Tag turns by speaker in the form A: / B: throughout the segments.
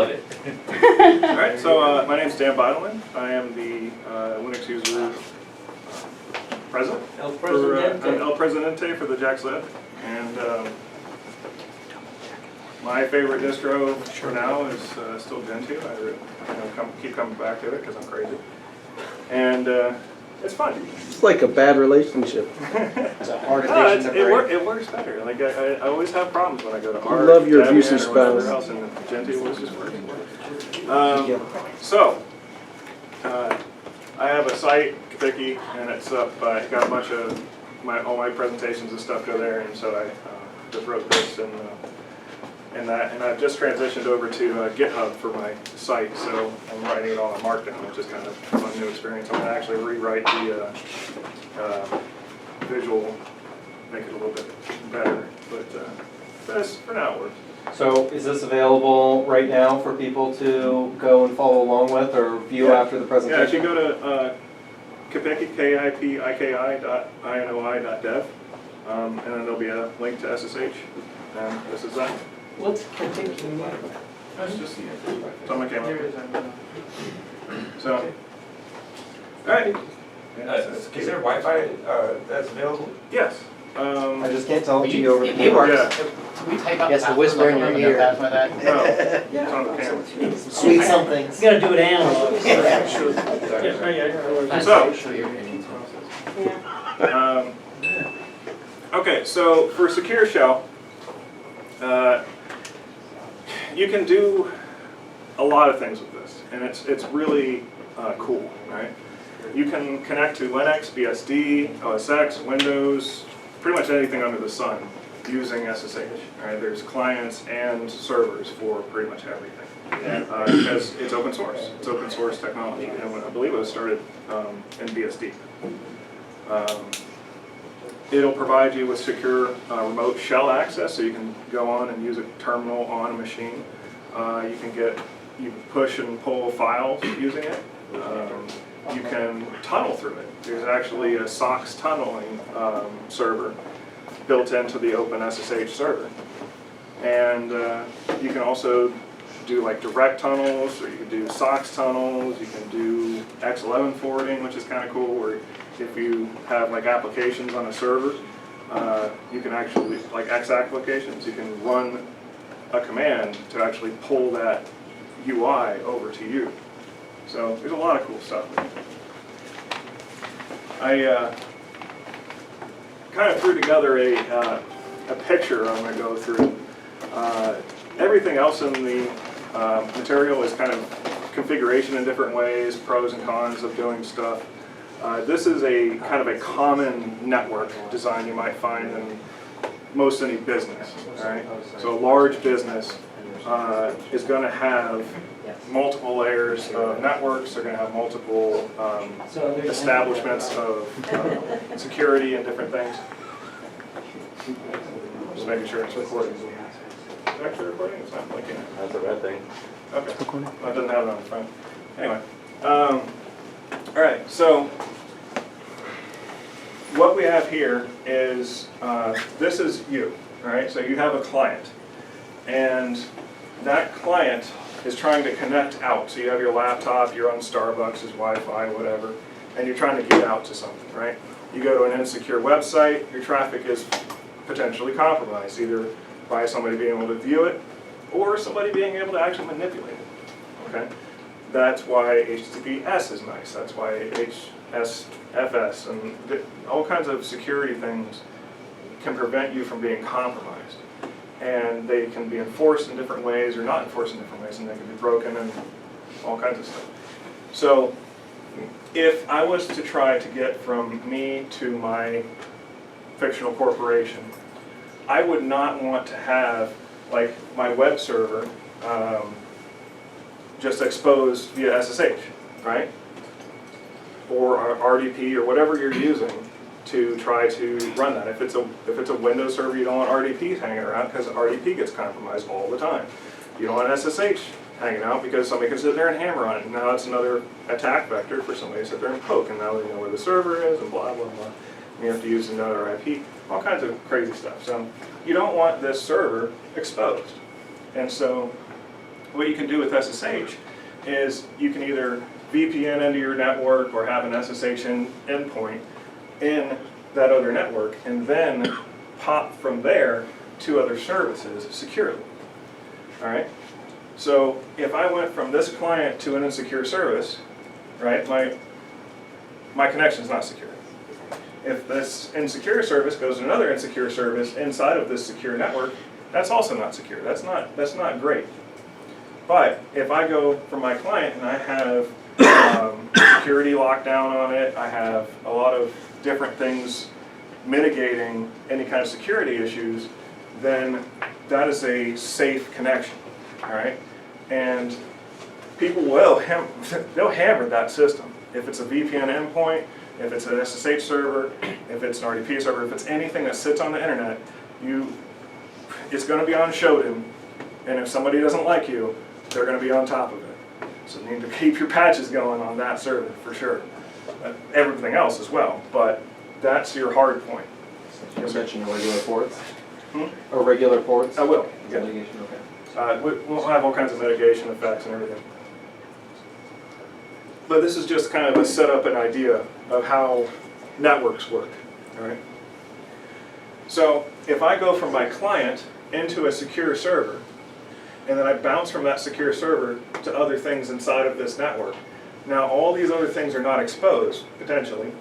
A: love it.
B: All right, so my name's Dan Bidleman. I am the Linux user president.
A: El
B: I'm
A: Presidente.
B: El Presidente for the JaxLUG. And my favorite distro for now is still Gentoo. I keep coming back to it because I'm crazy. And it's fun.
C: It's like a bad relationship.
D: It's a hard
B: No,
D: addiction to break.
B: it works better. Like I always have problems when I go to Arc,
C: love your
B: Debian,
C: abusive
B: or whatever
C: spouse.
B: else, and Gentoo always just works. So, I have a site, Vicky, and it's up. I got a bunch of all my presentations and stuff go there, and so I just wrote this and that, and I've just transitioned over to GitHub for my site. So I'm writing it all in Markdown, which is kind of a fun new experience. I'm going to actually rewrite the visual, make it a little bit better, but this for now it works.
D: So is this available right now for people to go and follow along with or view
B: Yeah.
D: after the
B: Yeah,
D: presentation?
B: if you go to Kipiki, KIPIKI.dev, and then there'll be a link to SSH, and this is that.
A: What's Kentucky?
B: That's just someone came up with. So, all right.
E: Is there Wi-Fi that's available?
B: Yes.
D: I just can't tell it to you over the
F: It works.
B: Yeah.
F: We type out
C: Yes, the
F: passwords,
C: whisper in
F: like,
C: your
F: I'm gonna
C: ear.
F: pass by that.
B: No, it's on the camera.
C: Sweet somethings.
A: You gotta do it analog.
B: So-
F: Show your opinions.
B: Okay, so for Secure Shell, you can do a lot of things with this, and it's really cool, right? You can connect to Linux, BSD, OS X, Windows, pretty much anything under the sun using SSH. Right? There's clients and servers for pretty much everything because it's open source. It's open source technology, and I believe it was started in BSD. It'll provide you with secure remote shell access, so you can go on and use a terminal on a machine. You can push and pull files using it. You can tunnel through it. There's actually a SOX tunneling server built into the OpenSSH server. And you can also do like direct tunnels, or you can do SOX tunnels, you can do X11 forwarding, which is kind of cool, where if you have like applications on a server, you can actually, like X applications, you can run a command to actually pull that UI over to you. So there's a lot of cool stuff. I kind of threw together a picture I'm going to go through. Everything else in the material is kind of configuration in different ways, pros and cons of doing stuff. This is a kind of a common network design you might find in most any business. Right? So a large business is going to have multiple layers of networks. They're going to have multiple establishments of security and different things. Just making sure it's recording. Is it actually recording? It's not blinking.
E: That's a red thing.
B: Okay. Well, it doesn't have it on the front. Anyway. All right. So what we have here is this is you. All right. So you have a client, and that client is trying to connect out. So you have your laptop, you're on Starbucks, Wi-Fi, whatever, and you're trying to get out to something, right? You go to an insecure website, your traffic is potentially compromised, either by somebody being able to view it or somebody being able to actually manipulate it, okay? That's why HTTPS is nice. That's why HSFS and all kinds of security things can prevent you from being compromised. And they can be enforced in different ways or not enforced in different ways, and they can be broken and all kinds of stuff. So if I was to try to get from me to my fictional corporation, I would not want to have like my web server just exposed via SSH, right? Or RDP or whatever you're using to try to run that. If it's a Windows server, you don't want RDP hanging around because RDP gets compromised all the time. You don't want SSH hanging out because somebody can sit there and hammer on it. And now it's another attack vector for somebody to sit there and poke, and now they know where the server is and blah, blah, blah. And you have to use another IP, all kinds of crazy stuff. So you don't want this server exposed. And so what you can do with SSH is you can either VPN into your network or have an SSH endpoint in that other network and then pop from there to other services securely. All right? So if I went from this client to an insecure service, right, my connection is not secure. If this insecure service goes to another insecure service inside of this secure network, that's also not secure. That's not great. But if I go from my client and I have security lockdown on it, I have a lot of different things mitigating any kind of security issues, then that is a safe connection, all right? And people they'll hammer that system. If it's a VPN endpoint, if it's an SSH server, if it's an RDP server, if it's anything that sits on the internet, it's going to be on Shodan, and if somebody doesn't like you, they're going to be on top of it. So you need to keep your patches going on that server for sure. Everything else as well, but that's your hard point.
D: You mentioned regular ports?
B: Hmm?
D: Or regular ports?
B: I will. Yeah.
D: Mitigation, okay.
B: We'll have all kinds of mitigation effects and everything. But this is just kind of a setup and idea of how networks work, all right? So if I go from my client into a secure server, and then I bounce from that secure server to other things inside of this network, now all these other things are not exposed, potentially,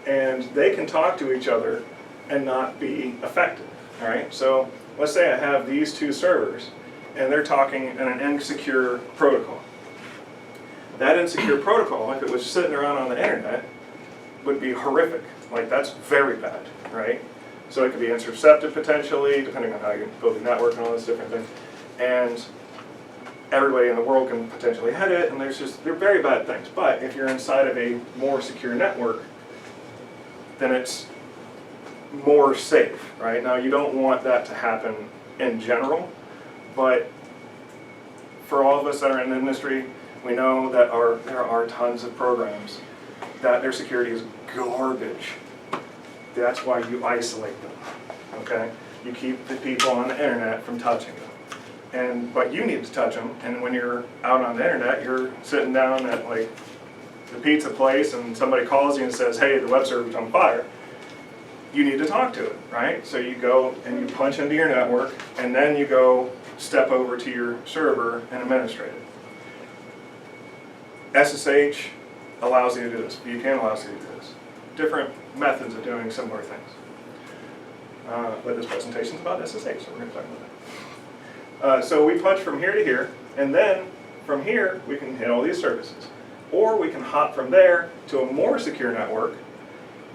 B: and they can talk to each other and not be affected, all right? So let's say I have these two servers, and they're talking in an insecure protocol. That insecure protocol, if it was sitting around on the internet, would be horrific. Like, that's very bad, right? So it could be intercepted potentially, depending on how you build the network and all those different things. And everybody in the world can potentially hit it, and they're very bad things. But if you're inside of a more secure network, then it's more safe, right? Now, you don't want that to happen in general, but for all of us that are in the industry, we know that there are tons of programs that their security is garbage. That's why you isolate them, okay? You keep the people on the internet from touching them. But you need to touch them, and when you're out on the internet, you're sitting down at like the pizza place and somebody calls you and says, hey, the web server's on fire. You need to talk to it, right? So you go and you punch into your network, and then you go step over to your server and administrate it. SSH allows you to do this. VPN allows you to do this. Different methods of doing similar things. But this presentation is about SSH, so we're going to talk about that. So we punch from here to here, and then from here we can hit all these services. Or we can hop from there to a more secure network,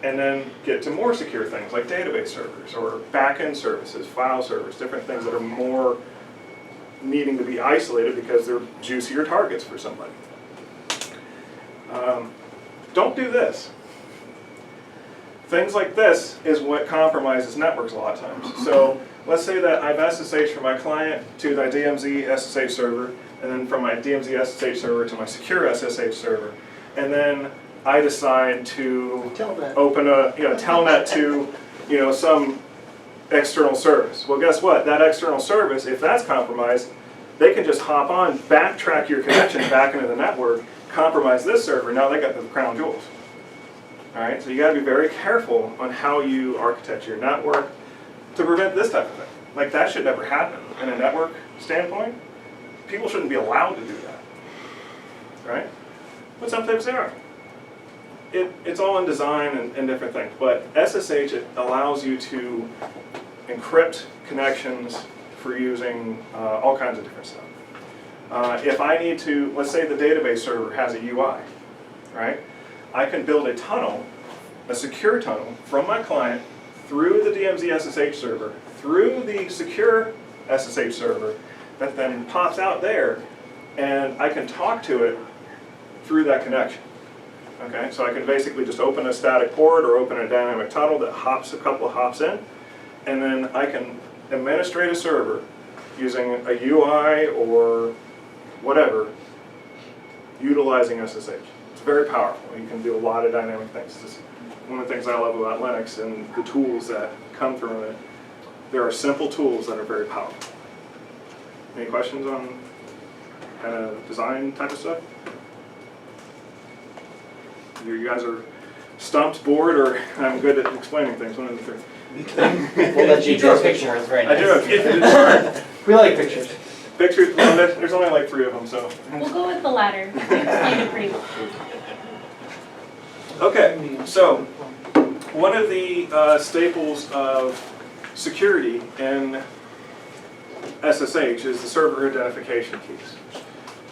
B: and then get to more secure things like database servers or back-end services, file servers, different things that are more needing to be isolated because they're juicier targets for somebody. Don't do this. Things like this is what compromises networks a lot of times. So let's say that I've SSH from my client to the DMZ SSH server, and then from my DMZ SSH server to my secure SSH server, and then I decide to open a telnet to some external service. Well, guess what? That external service, if that's compromised, they can just hop on, backtrack your connection back into the network, compromise this server. Now they got the crown jewels. All right, so you got to be very careful on how you architect your network to prevent this type of thing. Like, that should never happen in a network standpoint. People shouldn't be allowed to do that, right? But sometimes they are. It's all in design and different things, but SSH, it allows you to encrypt connections for using all kinds of different stuff. If I need to, let's say the database server has a UI, right? I can build a tunnel, a secure tunnel, from my client through the DMZ SSH server, through the secure SSH server, that then pops out there, and I can talk to it through that connection. Okay, so I can basically just open a static port or open a dynamic tunnel that hops a couple of hops in, and then I can administrate a server using a UI or whatever, utilizing SSH. It's very powerful. You can do a lot of dynamic things. This is one of the things I love about Linux and the tools that come from it. There are simple tools that are very powerful. Any questions on kind of design type of stuff? You guys are stumped, bored, or I'm good at explaining things, one of the three.
C: We'll let you
F: You drew a
C: do it.
F: picture, it's very
B: I
F: nice.
B: do have, it's
D: We like pictures.
B: pictures, well, there's only like 3 of them, so.
G: We'll go with the latter. You explained it pretty well.
B: Okay, so one of the staples of security in SSH is the server identification keys.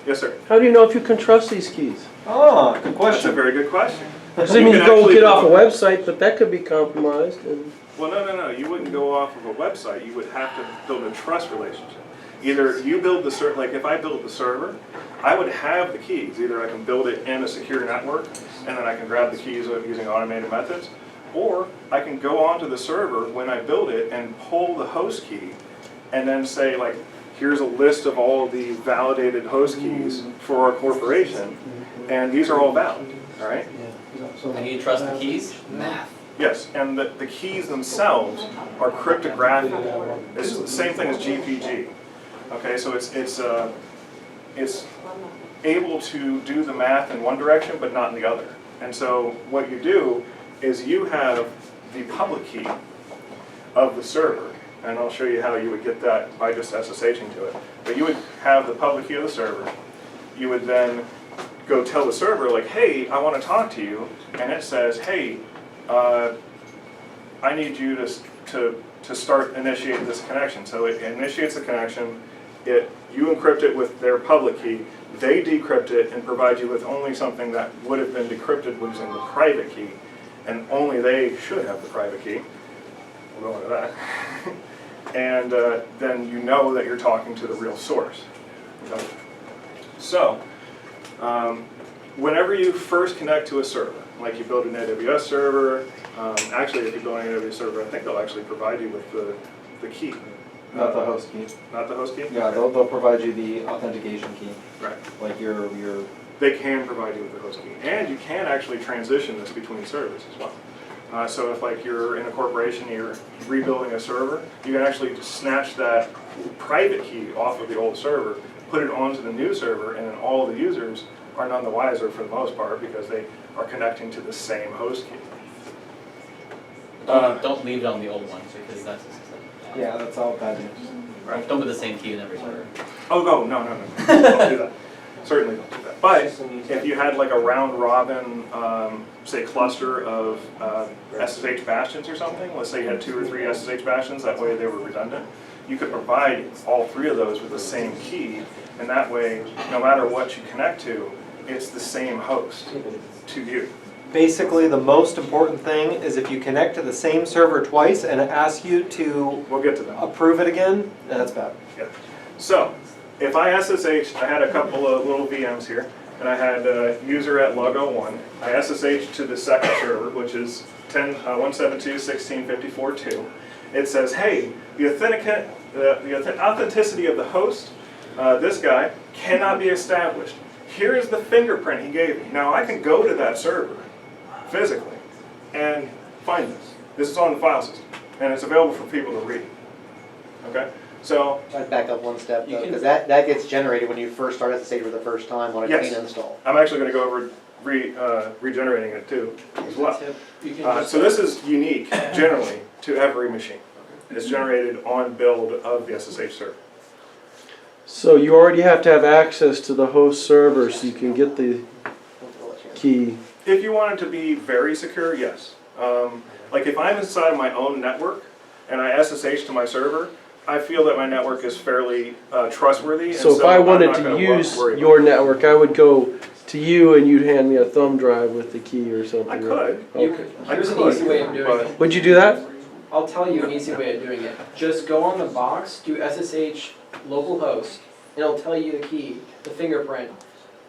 B: Yes, sir.
C: How do you know if you can trust these keys?
D: Oh, good
B: That's a
D: question.
B: very good question.
C: Because I mean, you go get off a website, but that could be compromised. And
B: Well, no, you wouldn't go off of a website. You would have to build a trust relationship. Either you build the server, like if I built the server, I would have the keys. Either I can build it in a secure network, and then I can grab the keys using automated methods, or I can go onto the server when I build it and pull the host key, and then say like, here's a list of all the validated host keys for our corporation, and these are all valid, all right?
F: And you trust the keys? Math.
B: Yes, and the keys themselves are cryptographic. It's the same thing as GPG. Okay, so it's able to do the math in one direction but not in the other. And so what you do is you have the public key of the server, and I'll show you how you would get that by just SSHing to it. But you would have the public key of the server. You would then go tell the server like, hey, I want to talk to you, and it says, hey, I need you to start initiating this connection. So it initiates the connection. You encrypt it with their public key. They decrypt it and provide you with only something that would have been decrypted using the private key, and only they should have the private key. We'll go into that. And then you know that you're talking to the real source. Okay. So, whenever you first connect to a server, like you build an AWS server, actually if you build an AWS server, I think they'll actually provide you with the key.
D: Not the host key.
B: Not the host key?
D: Yeah, they'll provide you the authentication key.
B: Right.
D: Like your
B: They can provide you with the host key. And you can actually transition this between servers as well. So if like you're in a corporation, you're rebuilding a server, you can actually just snatch that private key off of the old server, put it onto the new server, and then all the users are none the wiser for the most part because they are connecting to the same host key.
F: Don't leave it on the old one because that's
D: that's all bad news.
B: Right.
F: Don't put the same key in every server.
B: Oh, no. Don't do that. Certainly don't do that. But if you had like a round robin, say cluster of SSH bastions or something, let's say you had 2 or 3 SSH bastions, that way they were redundant, you could provide all 3 of those with the same key, and that way, no matter what you connect to, it's the same host to you.
H: Basically, the most important thing is if you connect to the same server twice and it asks you to
B: We'll get to that.
H: approve it again, that's bad.
B: Yeah. So, if I SSH, I had a couple of little VMs here, and I had a user at log01. I SSH to the second server, which is 172.16.54.2. It says, hey, the authenticity of the host, this guy, cannot be established. Here is the fingerprint he gave me. Now I can go to that server physically and find this. This is on the file system, and it's available for people to read. Okay? So,
C: I'd back up one step
F: You
C: though,
F: can-
C: because that gets generated when you first start SSH for the first time on a
B: Yes.
C: clean install.
B: I'm actually going to go over regenerating it too, as well. So this is unique, generally, to every machine. It's generated on build of the SSH server.
I: So you already have to have access to the host server so you can get the key.
B: If you want it to be very secure, yes. Like if I'm inside of my own network and I SSH to my server, I feel that my network is fairly trustworthy.
I: So if I
B: I'm
I: wanted
B: not
I: to
B: gonna
I: use
B: worry about
I: your
B: it.
I: network, I would go to you and you'd hand me a thumb drive with the key or something.
B: I
I: right?
B: could.
I: Okay.
J: Here's an easy way of doing
B: but-
J: it.
I: Would you do that?
J: I'll tell you an easy way of doing it. Just go on the box, do SSH localhost, and it'll tell you the key, the fingerprint.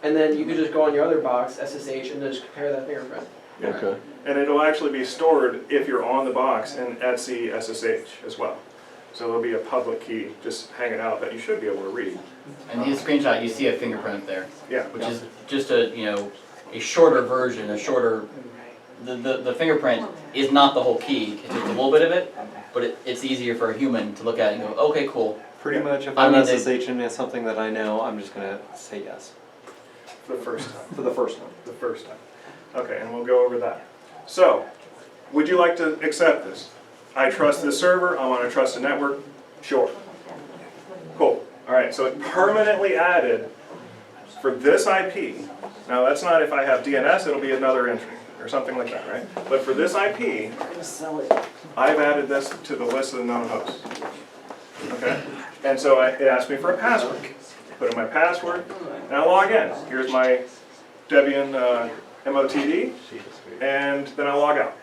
J: And then you can just go on your other box, SSH, and just compare that fingerprint.
I: Okay.
B: And it'll actually be stored if you're on the box in etc SSH as well. So there'll be a public key just hanging out that you should be able to read.
F: And in the screenshot, you see a fingerprint there,
B: Yeah.
F: which is just a shorter version, the fingerprint is not the whole key, it's just a little bit of it, but it's easier for a human to look at it and go, okay, cool,
H: Pretty much, if
F: I
H: I'm
F: mean, they-
H: SSHing is something that I know, I'm just gonna say yes.
B: The first time.
H: For the first one.
B: The first time. Okay, and we'll go over that. So, would you like to accept this? I trust this server, I'm on a trusted network? Sure. Cool. All right, so it permanently added for this IP. Now that's not if I have DNS, it'll be another entry or something like that, right? But for this IP, I've added this to the list of the known hosts. Okay? And so it asked me for a password. Put in my password, and I log in. Here's my Debian MOTD, and then I log out.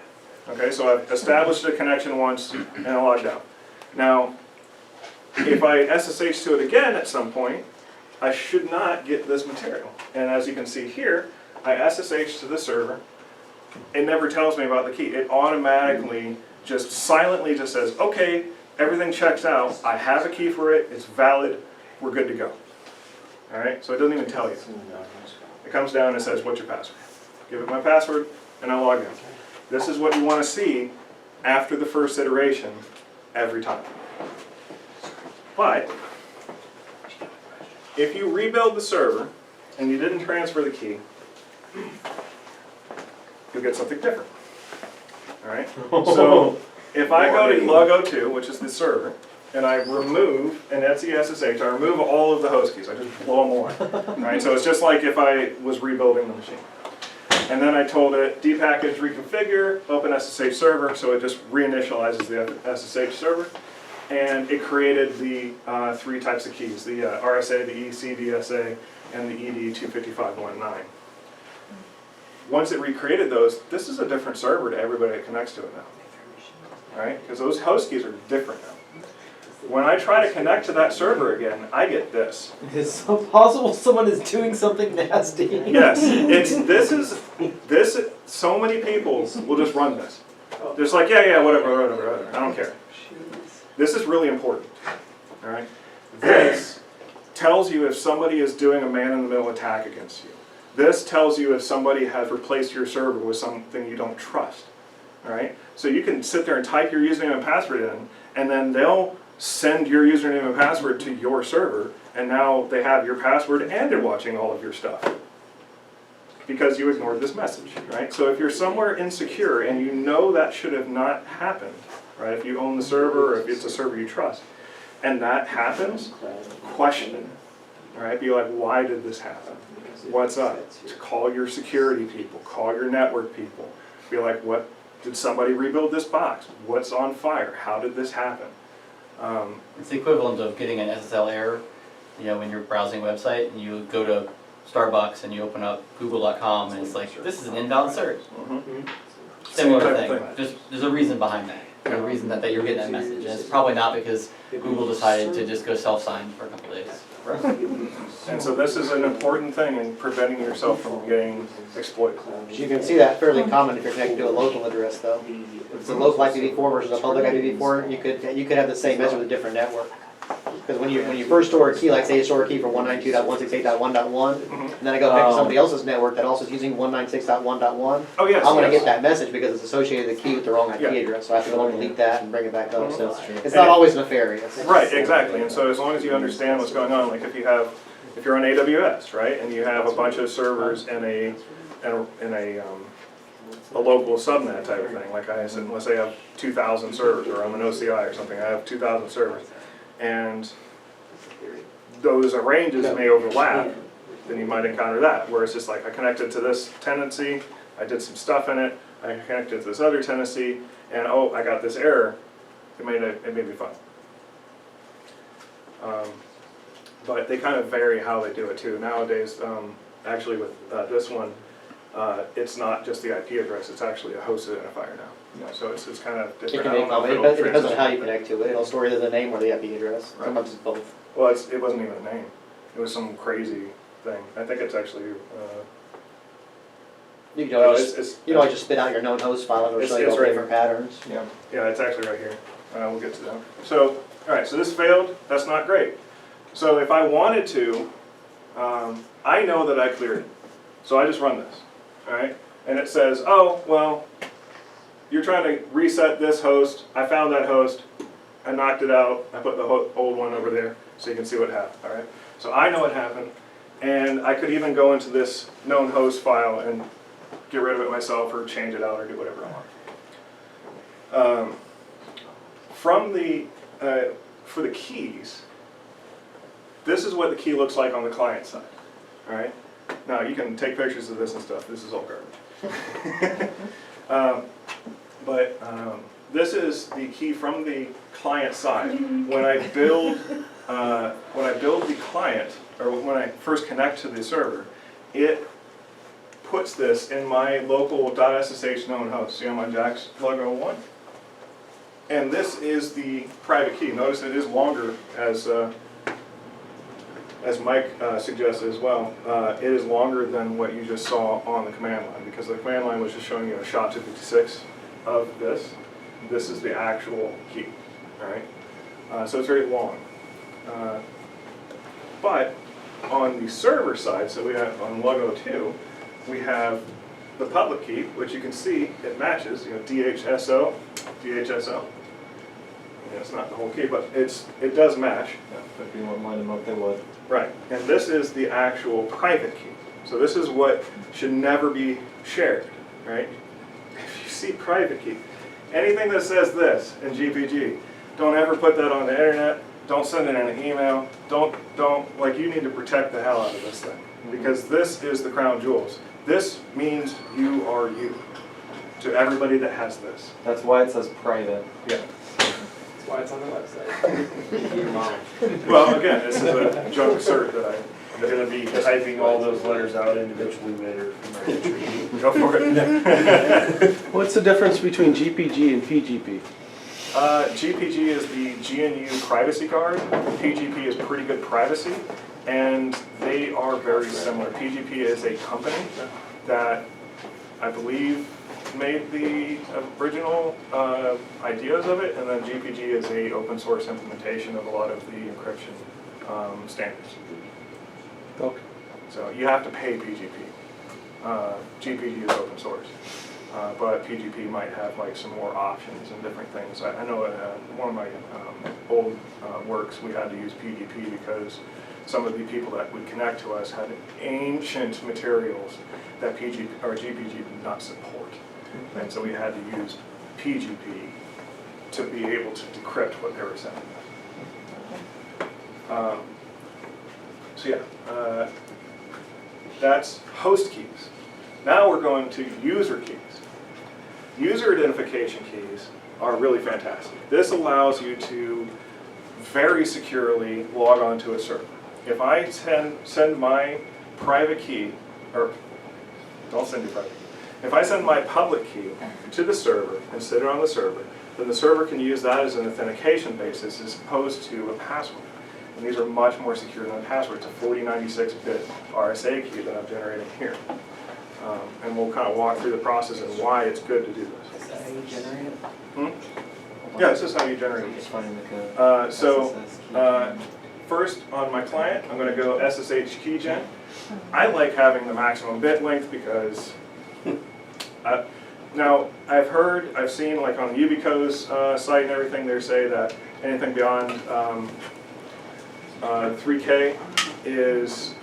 B: Okay, so I've established a connection once, and I logged out. Now, if I SSH to it again at some point, I should not get this material. And as you can see here, I SSH to the server. It never tells me about the key. It automatically just silently just says, okay, everything checks out. I have a key for it. It's valid. We're good to go. All right, so it doesn't even tell you. It comes down and says, what's your password? Give it my password, and I log in. This is what you want to see after the first iteration every time. But if you rebuild the server and you didn't transfer the key, you'll get something different. All right. So if I go to log02, which is the server, and I remove an etc SSH, I remove all of the host keys. I just blow them away. All right. So it's just like if I was rebuilding the machine. And then I told it dpackage reconfigure open SSH server, so it just reinitializes the SSH server. And it created the three types of keys, the RSA, the ECDSA, and the ED25519. Once it recreated those, this is a different server to everybody that connects to it now. Right? Because those host keys are different now. When I try to connect to that server again, I get this.
H: Is so possible someone is doing something nasty?
B: Yes, so many people will just run this. Just like, yeah, whatever, I don't care. This is really important, all right? This tells you if somebody is doing a man-in-the-middle attack against you. This tells you if somebody has replaced your server with something you don't trust, all right? So you can sit there and type your username and password in, and then they'll send your username and password to your server, and now they have your password and they're watching all of your stuff because you ignored this message, right? So if you're somewhere insecure and you know that should have not happened, right? If you own the server or if it's a server you trust, and that happens, question it, all right? Be like, why did this happen? What's up? Call your security people, call your network people. Be like, what, did somebody rebuild this box? What's on fire? How did this happen?
F: It's the equivalent of getting an SSL error, you know, when you're browsing a website and you go to Starbucks and you open up google.com and it's like, this is an invalid search. Similar
B: Same type
F: thing.
B: of
F: Just there's a reason behind that. There's a reason that you're getting that message. And it's probably not because Google decided to just go self-sign for a couple of days.
B: And so this is an important thing in preventing yourself from getting exploited.
K: You can see that fairly common if you're connected to a local address, though. If it's a local IPv4 versus a public IPv4, you could have the same message with a different network. Because when you first store a key, like say you store a key for 192.168.1.1, and then I go back to somebody else's network that also is using 196.1.1,
B: Oh yes,
K: I'm going to
B: yes.
K: get that message because it's associated the key with the wrong IP
B: Yeah.
K: address. So I have to go and delete that and bring it back up. So it's not always nefarious.
B: Right, exactly. And so as long as you understand what's going on, like if you're on AWS, right, and you have a bunch of servers in a local subnet type of thing, like I said, let's say I have 2,000 servers, or I'm an OCI or something, I have 2,000 servers, and those ranges may overlap, then you might encounter that, where it's just like I connected to this tenancy, I did some stuff in it, I connected to this other tenancy, and oh, I got this error. It may be fun. But they kind of vary how they do it too. Nowadays, actually with this one, it's not just the IP address, it's actually a host identifier now. So it's kind of
K: It
B: different.
K: can
B: I
K: be
B: don't know if
K: common.
B: it'll
K: It depends on
B: transition.
K: how you connect to it. It'll store either the name or the IP address.
B: Right.
K: Sometimes it's both.
B: Well, it wasn't even a name. It was some crazy thing. I think it's actually.
K: You can
B: No,
K: always
B: it's-
K: just spit out your known host file and it'll show you
B: It's
K: all
B: right
K: different patterns.
B: Yeah, it's actually right here. We'll get to that. So, all right. So this failed. That's not great. So if I wanted to, I know that I cleared it. So I just run this. All right. And it says, oh well, you're trying to reset this host. I found that host. I knocked it out, I put the old one over there so you can see what happened, all right? So I know what happened, and I could even go into this known host file and get rid of it myself or change it out or do whatever I want. From the, for the keys, this is what the key looks like on the client side, all right? Now, you can take pictures of this and stuff, this is all garbage. This is the key from the client side. When I build the client, or when I first connect to the server, it puts this in my local .ssh known host. See on my JaxLUG 01? And this is the private key. Notice it is longer, as Mike suggested as well. It is longer than what you just saw on the command line, because the command line was just showing you a SHA-256 of this. This is the actual key, all right? So it's very long. But on the server side, so we have on LUG 02, we have the public key, which you can see it matches, DHSO, DHSO. Yeah, it's not the whole key, but it does match.
H: If you want to line them up, they would.
B: Right, and this is the actual private key. So this is what should never be shared, right? If you see private key, anything that says this in GPG, don't ever put that on the internet, don't send it in an email, like you need to protect the hell out of this thing. Because this is the crown jewels. This means you are you to everybody that has this.
D: That's why it says private.
B: Yeah.
J: That's why it's on the website.
K: Your mom.
B: Well, again, this is a junk cert that
E: I'm gonna be typing all those letters out individually later from my entry.
B: go for it.
I: What's the difference between GPG and PGP?
B: GPG is the GNU privacy card. PGP is pretty good privacy, and they are very similar. PGP is a company that I believe made the original ideas of it, and then GPG is a open source implementation of a lot of the encryption standards.
I: Okay.
B: So you have to pay PGP. GPG is open source. But PGP might have like some more options and different things. I know one of my old works we had to use PGP because some of the people that would connect to us had ancient materials that GPG did not support. And so we had to use PGP to be able to decrypt what they were sending us. So yeah, that's host keys. Now we're going to user keys. User identification keys are really fantastic. This allows you to very securely log onto a server. If I send my private key, or don't send your private key, if I send my public key to the server and sit it on the server, then the server can use that as an authentication basis as opposed to a password. And these are much more secure than a password. It's a 4096-bit RSA key that I'm generating here. And we'll kind of walk through the process and why it's good to do this.
J: Is that how you generate it?
B: Yeah, this is how you generate it.
D: Just finding the code.
B: First on my client, I'm going to go SSH keygen. I like having the maximum bit length because now I've seen like on Ubico's site and everything, they say that anything beyond 3K is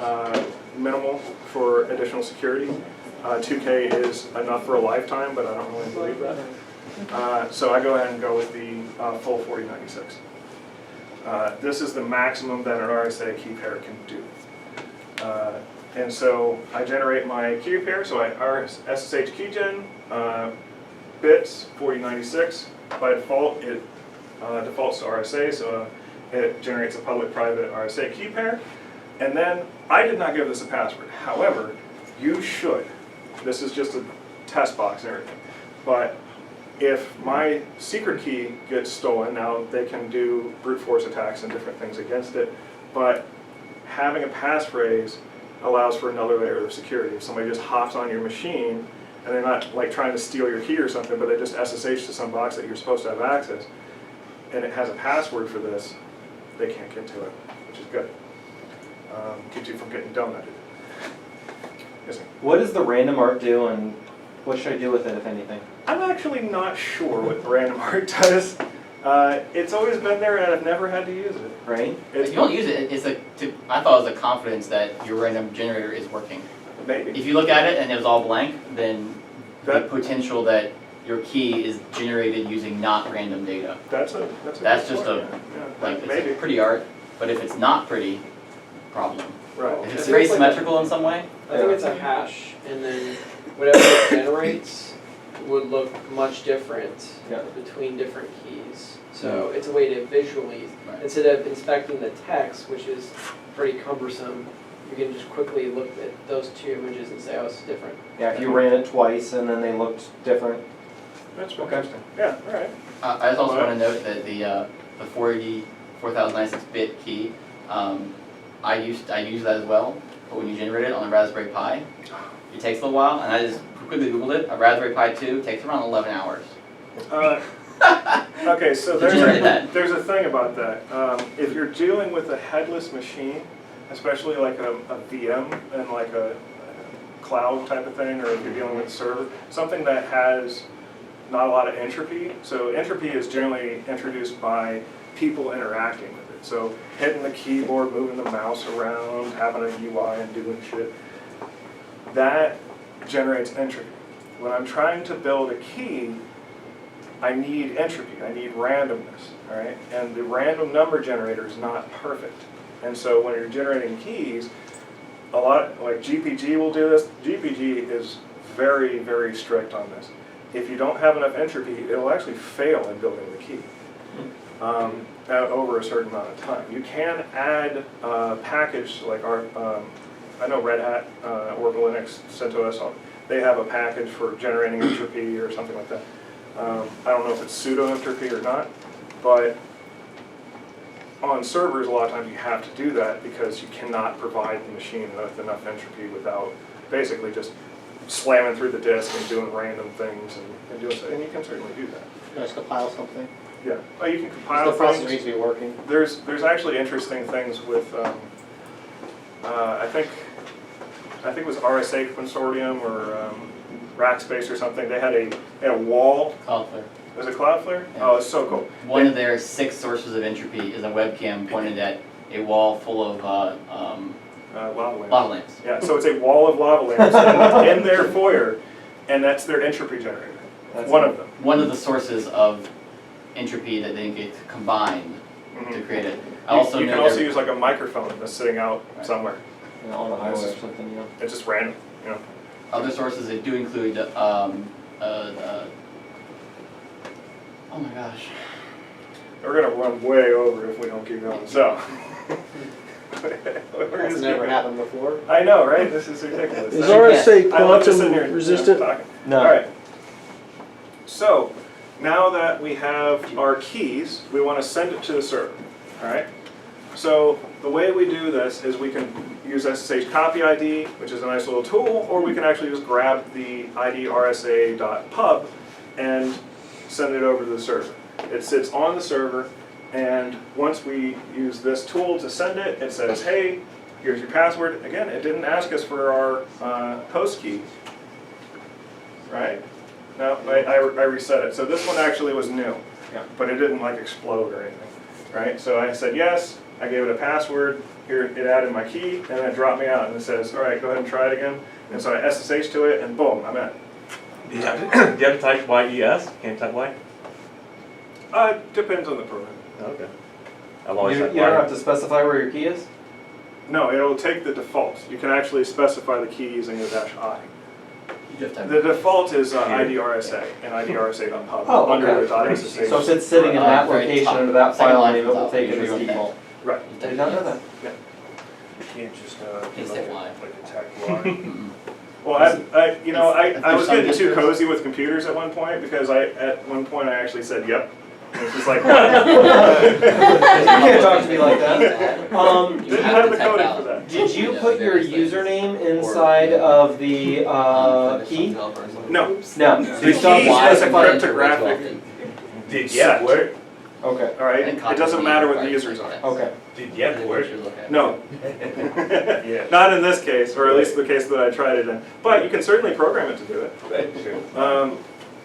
B: minimal for additional security. 2K is enough for a lifetime, but I don't really believe that. So I go ahead and go with the full 4096. This is the maximum that an RSA key pair can do. And so I generate my key pair, so I SSH keygen, bits 4096. By default, it defaults to RSA, so it generates a public-private RSA key pair. And then I did not give this a password. However, you should. This is just a test box and everything. But if my secret key gets stolen, now they can do brute force attacks and different things against it, but having a passphrase allows for another layer of security. If somebody just hops on your machine and they're not like trying to steal your key or something, but they just SSH to some box that you're supposed to have access, and it has a password for this, they can't get to it, which is good. Keeps you from getting donuted. Yes, sir.
D: What does the random art do, and what should I do with it, if anything?
B: I'm actually not sure what random art does. It's always been there and I've never had to use it.
H: Right?
F: If you don't use it, I thought it was a confidence that your random generator is working.
B: Maybe.
F: If you look at it and it was all blank, then the
B: That-
F: potential that your key is generated using not random data.
B: That's
F: That's
B: good
F: just
B: point,
F: a-
B: yeah.
F: Like,
B: Maybe.
F: it's pretty art, but if it's not pretty, problem.
B: Right.
F: If it's
J: I
F: very
J: think it's like
F: symmetrical in some way,
J: I think it's a hash, and then whatever it generates would look much different
H: Yeah.
J: between different keys. So it's a way to visually,
F: Right.
J: instead of inspecting the text, which is pretty cumbersome, you can just quickly look at those two images and say, oh, it's different.
H: Yeah, if you ran it twice and then they looked different.
B: That's interesting. Yeah, all right.
F: I just also want to note that the 4096-bit key, I use that as well, but when you generate it on a Raspberry Pi, it takes a little while, and I just quickly Googled it. A Raspberry Pi 2 takes around 11 hours.
B: Okay, so
F: To generate that.
B: there's a thing about that. If you're dealing with a headless machine, especially like a VM and like a cloud type of thing, or if you're dealing with a server, something that has not a lot of entropy. So entropy is generally introduced by people interacting with it. So hitting the keyboard, moving the mouse around, having a UI and doing shit. That generates entropy. When I'm trying to build a key, I need entropy, I need randomness, all right? And the random number generator is not perfect. And so when you're generating keys, a lot, like GPG will do this. GPG is very, very strict on this. If you don't have enough entropy, it'll actually fail in building the key over a certain amount of time. You can add a package like our, I know Red Hat or Linux, CentOS, they have a package for generating entropy or something like that. I don't know if it's pseudo entropy or not, but on servers, a lot of times you have to do that because you cannot provide the machine with enough entropy without basically just slamming through the disk and doing random things and doing so. And you can certainly do that.
K: Just compile something.
B: Yeah, well, you can compile
K: The process
B: things.
K: needs to be working.
B: There's actually interesting things with I think it was RSA Consortium or Rackspace or something. They had a wall.
F: Cloudflare.
B: Was it Cloudflare?
F: Yeah.
B: Oh, it's so cool.
F: One of their 6 sources of entropy is a webcam pointed at a wall full of
B: Lava lamps.
F: lava lamps.
B: Yeah, so it's a wall of lava lamps in their foyer, and that's their entropy generator.
H: That's
B: One of them.
F: One of the sources of entropy that then get combined to
B: Mhm.
F: create it. I also
B: You
F: know
B: can also
F: there-
B: use like a microphone that's sitting out somewhere.
H: You know, on the highway or something, you know.
B: It's just random, you know.
F: other sources that do include oh my gosh.
B: We're gonna run way over if we don't keep going, so. We're
K: That's
B: just
K: never
B: keep-
K: happened before.
B: I know, right? This is ridiculous.
I: Is
B: I mean,
I: RSA
B: I love just sitting here
I: quantum
B: and,
I: resistant?
B: talking.
H: No.
B: All right. So, now that we have our keys, we want to send it to the server, all right? So, the way we do this is we can use SSH Copy Id, which is a nice little tool, or we can actually just grab the ID rsa.pub and send it over to the server. It sits on the server, and once we use this tool to send it, it says, hey, here's your password. Again, it didn't ask us for our host key, right? No, I reset it. So this one actually was new,
H: Yeah.
B: but it didn't like explode or anything, right? So I said yes, I gave it a password, here it added my key, and then it dropped me out and it says, all right, go ahead and try it again. And so I SSH to it, and boom, I'm in.
E: Do you have to type YES? Can't type Y?
B: Depends on the program.
E: Okay. I've always
H: You
E: typed
H: don't
E: Y.
H: have to specify where your key is?
B: No, it'll take the default. You can actually specify the key using the -I.
F: You just have
B: The default is IDRSA and IDRSA.pub
H: Oh,
B: under
H: okay.
B: the .ssh.
H: So if it's sitting in that
F: Very
H: location
F: top.
H: under that
F: Second
H: file
F: line
H: name, it
F: from
H: will
F: top,
H: take it
F: usually
H: as
F: okay.
H: default.
B: Right.
H: I did not know that.
E: You can't just
F: Can't say Y.
E: like attack Y.
B: Well, I was
F: some
B: getting too
F: distance.
B: cozy with computers at one point because at one point I actually said yep. And it's just like,
H: You can't talk to me like that.
F: You
B: Didn't
F: have
B: have
F: to
B: the
F: type
B: coding
F: out.
B: for that.
H: Did you
F: Yeah,
H: put your
F: various things.
H: username inside of the
F: For the
H: key?
F: developers.
B: No.
H: No.
B: The
H: You still have
B: key
H: to
F: Y
B: is a
H: specify-
B: cryptographic
E: Did
B: set.
E: yet work?
H: Okay,
B: All right?
F: And
B: It doesn't matter what the users are.
H: okay.
E: Did yet work?
B: No.
E: Yeah.
B: Not in this case, or at least the case that I tried it in. But you can certainly program it to do it.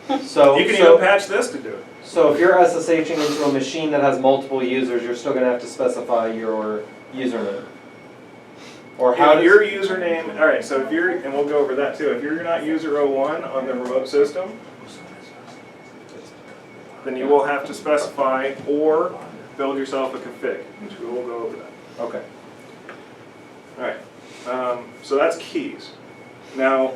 H: So,
B: You can
H: so,
B: even patch this to do it.
H: so if you're SSHing into a machine that has multiple users, you're still gonna have to specify your username. Or how
B: If
H: does?
B: your username, all right, so if you're, and we'll go over that too, if you're not user 01 on the remote system, then you will have to specify or build yourself a config, which we will go over that.
H: Okay.
B: All right, so that's keys. Now,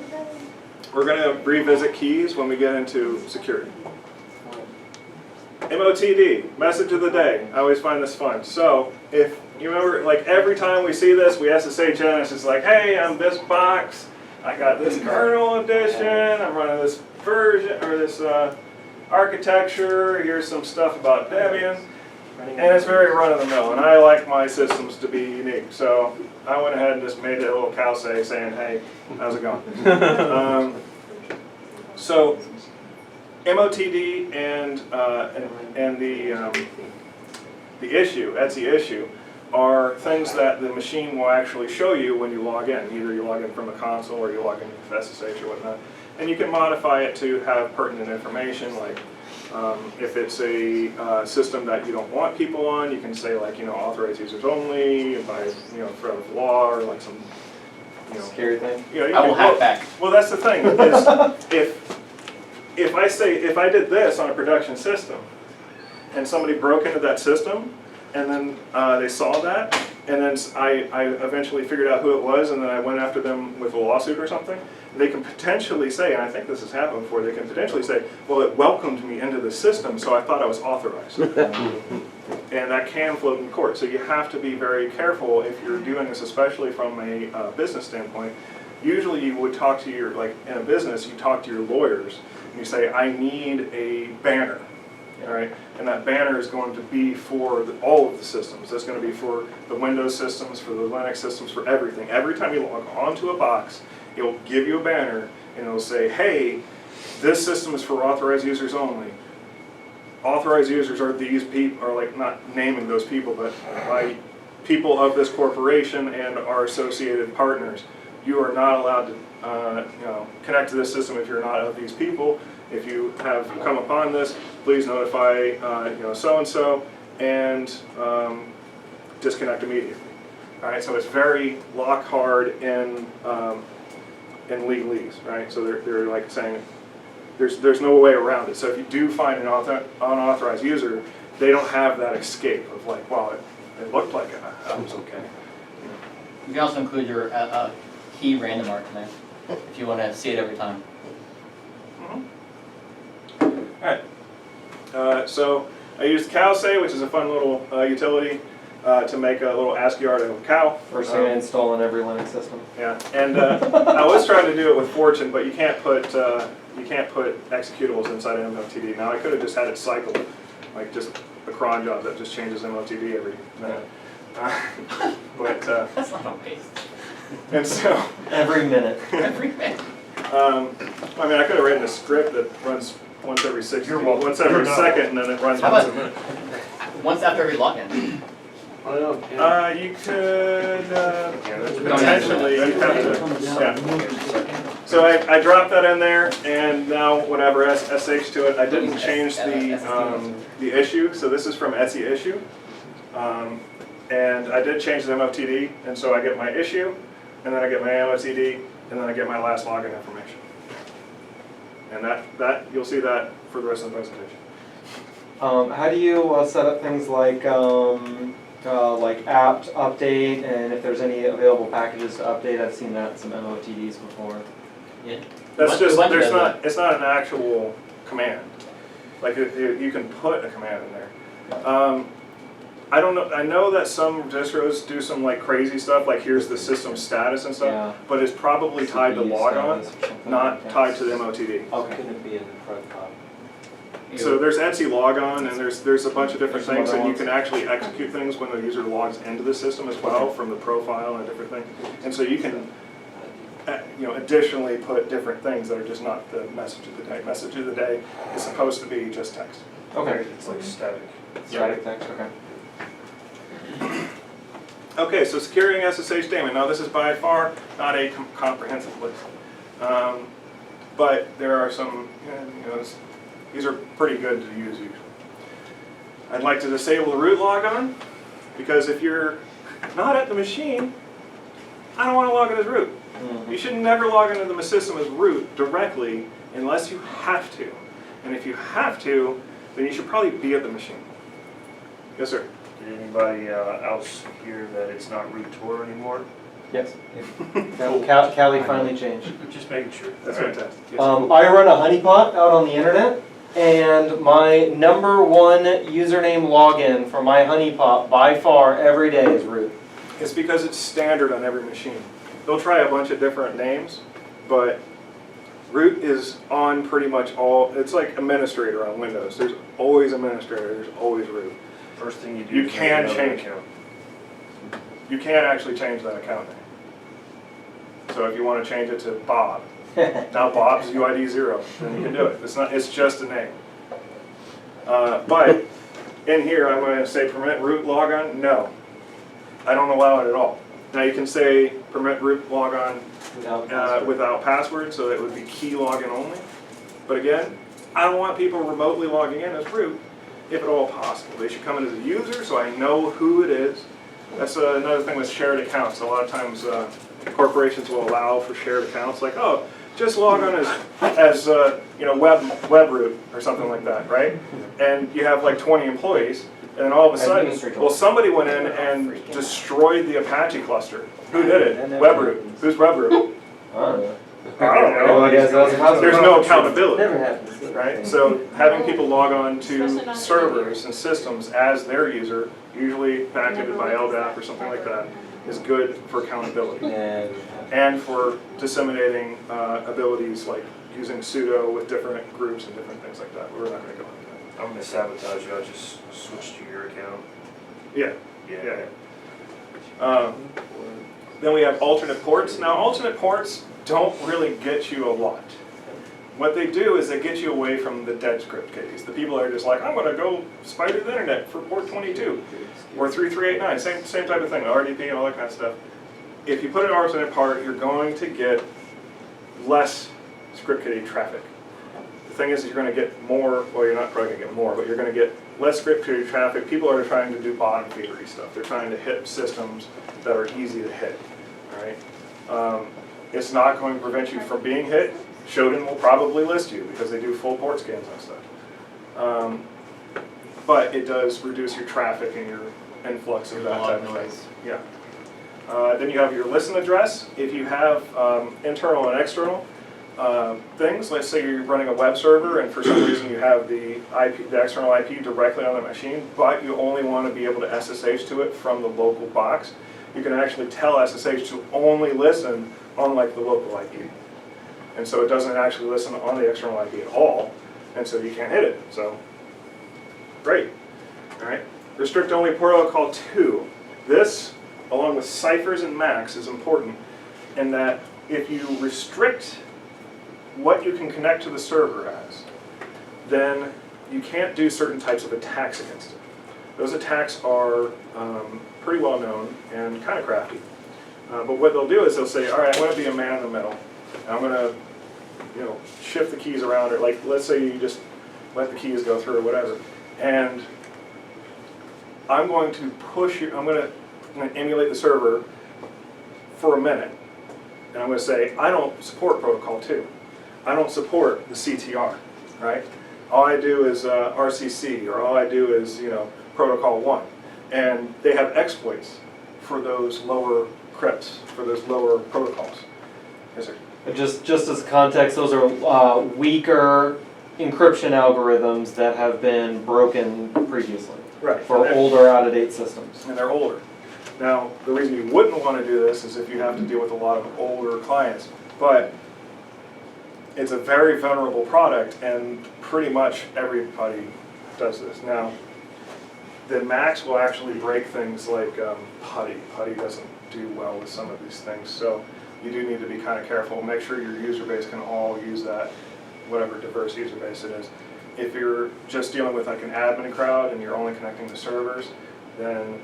B: we're gonna revisit keys when we get into security. MOTD, message of the day. I always find this fun. So, if you remember, like every time we see this, we SSH in, it's just like, hey, I'm this box, I got this kernel edition, I'm running this version, or this architecture, here's some stuff about Debian, and it's very run-of-the-mill, and I like my systems to be unique. So, I went ahead and just made a little calce saying, hey, how's it going? So, MOTD and the issue, Etsy issue, are things that the machine will actually show you when you log in. Either you log in from a console or you log in with SSH or whatnot. And you can modify it to have pertinent information, like if it's a system that you don't want people on, you can say like, authorized users only, by, threat of law, or like some,
H: Scary thing.
B: you
F: I will hack back.
B: Well, that's the thing, is if I did this on a production system, and somebody broke into that system, and then they saw that, and then I eventually figured out who it was, and then I went after them with a lawsuit or something, they can potentially say, and I think this has happened before, they can potentially say, well, it welcomed me into the system, so I thought I was authorized. And that can float in court. So you have to be very careful if you're doing this, especially from a business standpoint. Usually you would talk to your, like in a business, you talk to your lawyers, and you say, I need a banner. All right, and that banner is going to be for all of the systems. That's going to be for the Windows systems, for the Linux systems, for everything. Every time you log onto a box, it will give you a banner, and it will say, hey, this system is for authorized users only. Authorized users are these people, or like not naming those people, but by people of this corporation and our associated partners. You are not allowed to connect to this system if you're not of these people. If you have come upon this, please notify so-and-so and disconnect immediately. All right, so it's very lock hard in legalese, right? So they're like saying there's no way around it. So if you do find an unauthorized user, they don't have that escape of like, well, it looked like I was okay.
F: You can also include your key random mark in there if you want to see it every time.
B: Alright, so I used CowSay, which is a fun little utility to make a little ASCII art of a cow.
H: First thing I install in every Linux system.
B: Yeah, and I was trying to do it with Fortune, but you can't put executables inside an MOTD. Now I could have just had it cycle, like just a cron job that just changes MOTD every minute. But
F: That's not a waste.
B: and so
H: Every minute.
F: Every minute.
B: I mean, I could have written a script that runs once every once every
E: You're not.
B: second, and then it runs
F: How
B: once a
F: about-
B: minute.
F: Once after every login.
J: I don't know.
B: You could potentially you have to, yeah. So I dropped that in there, and now whenever I SH to it, I didn't change the issue. So this is from Etsy issue, and I did change the MOTD, and so I get my issue, and then I get my MOTD, and then I get my last login information. And that you'll see that for the rest of the presentation.
H: How do you set up things like apt update, and if there's any available packages to update? I've seen that in some MOTDs before.
F: Yeah.
B: That's just
F: Ubuntu
B: there's
F: does
B: not it's not an actual command. Like you can put a command in there. I don't know. I know that some distros do some like crazy stuff, like here's the system status and stuff,
H: Yeah.
B: but it's probably tied to
H: CPU
B: logon,
H: status or something
B: not
H: like that.
B: tied to the MOTD.
H: Okay.
K: Couldn't be in the front pop.
B: So there's Etsy logon, and there's a bunch of different
H: There's some
B: things,
H: other
B: and you
H: ones.
B: can actually execute things when the user logs into the system as well from the profile and different things. And so you can additionally put different things that are just not the message of the day. Message of the day is supposed to be just text.
H: Okay.
E: It's like static.
H: Static text. Okay.
B: Okay, so securing SSH daemon. Now this is by far not a comprehensive list, but there are some These are pretty good to use usually. I'd like to disable the root logon, because if you're not at the machine, I don't want to log in as root. You should never log into the system as root directly unless you have to. And if you have to, then you should probably be at the machine. Yes, sir.
E: Did anybody else hear that it's not root tour anymore?
H: Yes. Cali finally changed.
E: Just making sure.
B: That's
E: All right.
B: fantastic. Yes.
H: I run a honeypot out on the internet, and my number one username login for my honeypot by far every day is root.
B: It's because it's standard on every machine. They'll try a bunch of different names, but root is on pretty much all. It's like administrator on Windows. There's always administrator, there's always root.
E: First thing you do.
B: You
E: is
B: can
E: make another
B: change
E: account.
B: You can actually change that account name. So if you want to change it to Bob, now Bob's UID 0, then you can do it. It's just a name. But in here, I'm going to say permit root logon. No, I don't allow it at all. Now you can say permit root logon without password, so that would be key login only. But again, I don't want people remotely logging in as root, if at all possible. They should come in as a user, so I know who it is. That's another thing with shared accounts. A lot of times corporations will allow for shared accounts, like, oh, just log on as you know, web root or something like that, right? And you have like 20 employees, and then all of a sudden, well, somebody went in and destroyed the Apache cluster. Who did it? Web root. Who's web root?
H: I don't know.
B: I don't know.
H: Well, I guess that's
B: There's no accountability.
H: Never happens.
B: Right? So having people log on to servers and systems as their user, usually backended by LDAP or something like that, is good for accountability. And for disseminating abilities like using sudo with different groups and different things like that. We're not going to go into that.
E: I'm going to sabotage you. I'll just switch to your account.
B: Yeah.
E: Yeah.
B: Then we have alternate ports. Now alternate ports don't really get you a lot. What they do is they get you away from the dead script kiddies. The people that are just like, I'm going to go spider the internet for port 22 or 3389, same type of thing, RDP and all that kind of stuff. If you put an alternate part, you're going to get less script kiddie traffic. The thing is you're going to get more, well, you're not probably going to get more, but you're going to get less script kiddie traffic. People are trying to do bottom feedery stuff. They're trying to hit systems that are easy to hit. All right? It's not going to prevent you from being hit. Shodan will probably list you because they do full port scans on stuff. But it does reduce your traffic and your influx of that type of thing. Yeah. Then you have your listen address. If you have internal and external things, let's say you're running a web server and for some reason you have the external IP directly on the machine, but you only want to be able to SSH to it from the local box, you can actually tell SSH to only listen on like the local IP. And so it doesn't actually listen on the external IP at all, and so you can't hit it. So, great. All right. Restrict only protocol 2. This, along with ciphers and MACs, is important in that if you restrict what you can connect to the server as, then you can't do certain types of attacks against it. Those attacks are pretty well known and kind of crafty. But what they'll do is they'll say, all right, I'm going to be a man in the middle. I'm going to, you know, shift the keys around, or like, let's say you just let the keys go through or whatever, and I'm going to push you, I'm going to emulate the server for a minute, and I'm going to say, I don't support protocol 2. I don't support the CTR, right? All I do is RCC, or all I do is, you know, protocol 1. And they have exploits for those lower crypts, for those lower protocols. Yes, sir.
H: Just as context, those are weaker encryption algorithms that have been broken previously.
B: Right.
H: For older, out-of-date systems.
B: And they're older. Now, the reason you wouldn't want to do this is if you have to deal with a lot of older clients. But it's a very vulnerable product, and pretty much everybody does this. Now, the Macs will actually break things like PuTTY. PuTTY doesn't do well with some of these things. So you do need to be kind of careful. Make sure your user base can all use that, whatever diverse user base it is. If you're just dealing with like an admin crowd and you're only connecting to servers, then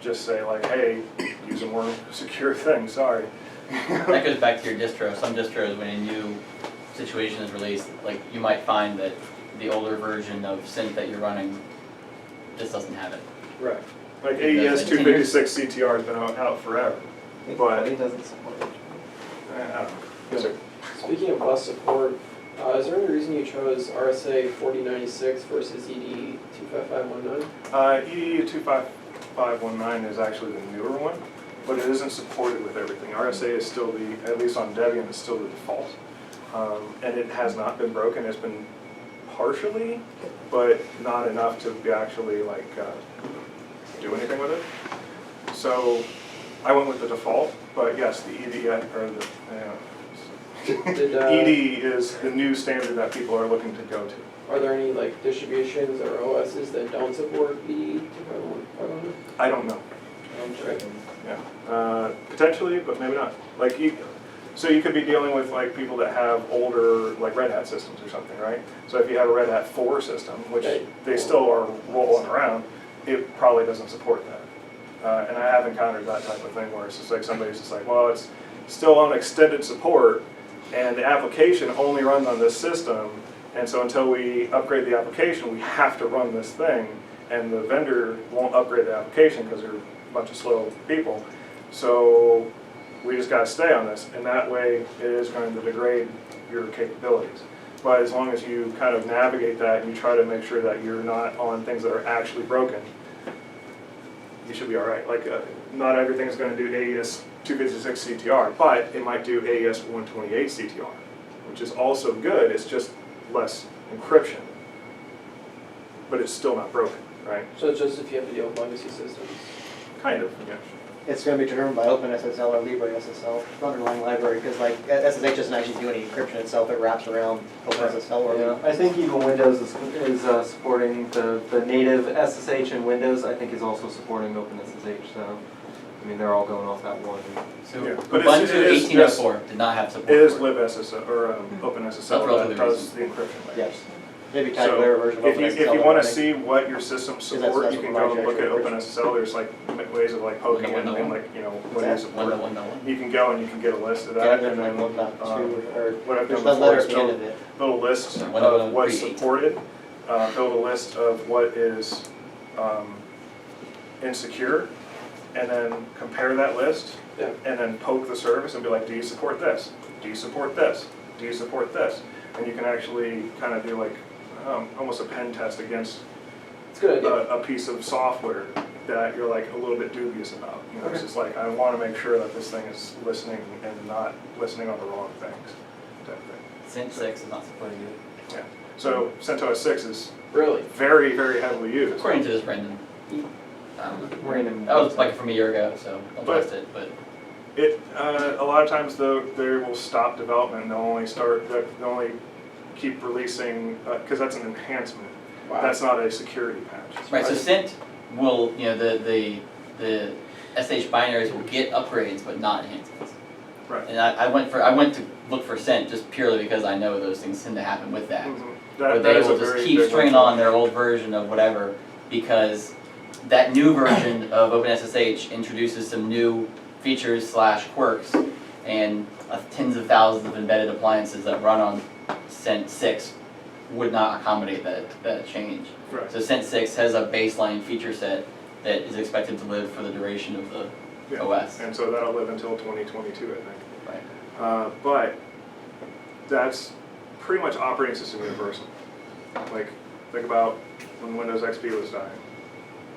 B: just say like, hey, use a more secure thing, sorry.
F: That goes back to your distro. Some distros, when a new situation is released, like you might find that the older version of Cint that you're running just doesn't have it.
B: Right. Like AES 256 CTR has been out forever, but
H: It doesn't support it.
B: I don't know. Yes, sir.
J: Speaking of bus support, is there any reason you chose RSA 4096 versus ED 25519?
B: ED 25519 is actually the newer one, but it isn't supported with everything. RSA is still at least on Debian, it's still the default. And it has not been broken. It's been partially, but not enough to be actually like do anything with it. So I went with the default, but yes, the ED or the ED is the new standard that people are looking to go to.
J: Are there any like distributions or OSs that don't support ED 25519?
B: I don't know. Yeah, potentially, but maybe not. Like so you could be dealing with like people that have older like Red Hat systems or something, right? So if you have a Red Hat 4 system, which they still are rolling around, it probably doesn't support that. And I have encountered that type of thing where it's just like somebody's just like, well, it's still on extended support, and the application only runs on this system, and so until we upgrade the application, we have to run this thing, and the vendor won't upgrade the application because they're a bunch of slow people. So we just got to stay on this, and that way it is going to degrade your capabilities. But as long as you kind of navigate that and you try to make sure that you're not on things that are actually broken, you should be all right. Like not everything is going to do AES 256 CTR, but it might do AES 128 CTR, which is also good. It's just less encryption, but it's still not broken, right?
J: So it's just if you have to deal with legacy systems?
B: Kind of, yeah.
K: It's going to be determined by OpenSSL or LibreSSL, the underlying library, because like SSH doesn't actually do any encryption itself, it wraps around OpenSSL or
H: Yeah, I think even Windows is supporting the native SSH, and Windows I think is also supporting OpenSSH, so I mean they're all going off that one.
F: So
B: Yeah, but
F: Ubuntu
B: it is
F: 1804 did not have support
B: It is
F: for it.
B: libSSL or OpenSSL
F: relatively
B: that does
F: recent.
B: the encryption. Right?
K: yes. Maybe type
B: So
K: layer version of
B: if
K: OpenSSL.
B: you want to
K: I think.
B: see what your system support,
K: that's
B: you can
K: what
B: go and look at
K: provides
B: OpenSSL. There's like ways of like poking in and like what do you support.
F: 1.1.1.
B: You can go and you can get a list of
K: Yeah,
B: that, and then
K: 1.2 or
B: what I've
K: there's
B: done
K: that
B: before
K: letter
B: is
K: at the end of
B: build
K: it.
B: a list
F: So
B: of what's
F: 1.1.3.8.
B: supported, build a list of what is insecure, and then compare that list,
J: Yeah.
B: and then poke the service and be like, do you support this? Do you support this? Do you support this? And you can actually kind of do like almost a pen test against
J: It's a good idea.
B: a piece of software that you're like a little bit dubious about. You know, it's just like, I want to make sure that this thing is listening and not listening on the wrong things, type thing.
F: Cint 6 is not supporting it.
B: Yeah. So CentOS 6 is
J: Really?
B: very, very heavily used.
F: According to this Brendan.
H: Random.
F: That was like from a year ago, so don't trust it, but
B: It a lot of times though they will stop development and they'll only keep releasing because that's an enhancement.
J: Wow.
B: That's not a security patch.
F: right, so Cint will, you know, the SH binaries will get upgrades but not enhancements.
B: Right.
F: And I went to look for Cint just purely because I know those things tend to happen with that.
B: Mhm.
F: Where
B: That
F: they
B: is a
F: will just
B: very
F: keep
B: big
F: stringing
B: one.
F: on their old version of whatever because that new version of OpenSSH introduces some new features / quirks and tens of thousands of embedded appliances that run on Cint 6 would not accommodate that change.
B: Right.
F: So Cint 6 has a baseline feature set that is expected to live for the duration of the
B: Yeah.
F: OS.
B: And so that'll live until 2022, I think.
F: Right.
B: But that's pretty much operating system universal. Like, think about when Windows XP was dying.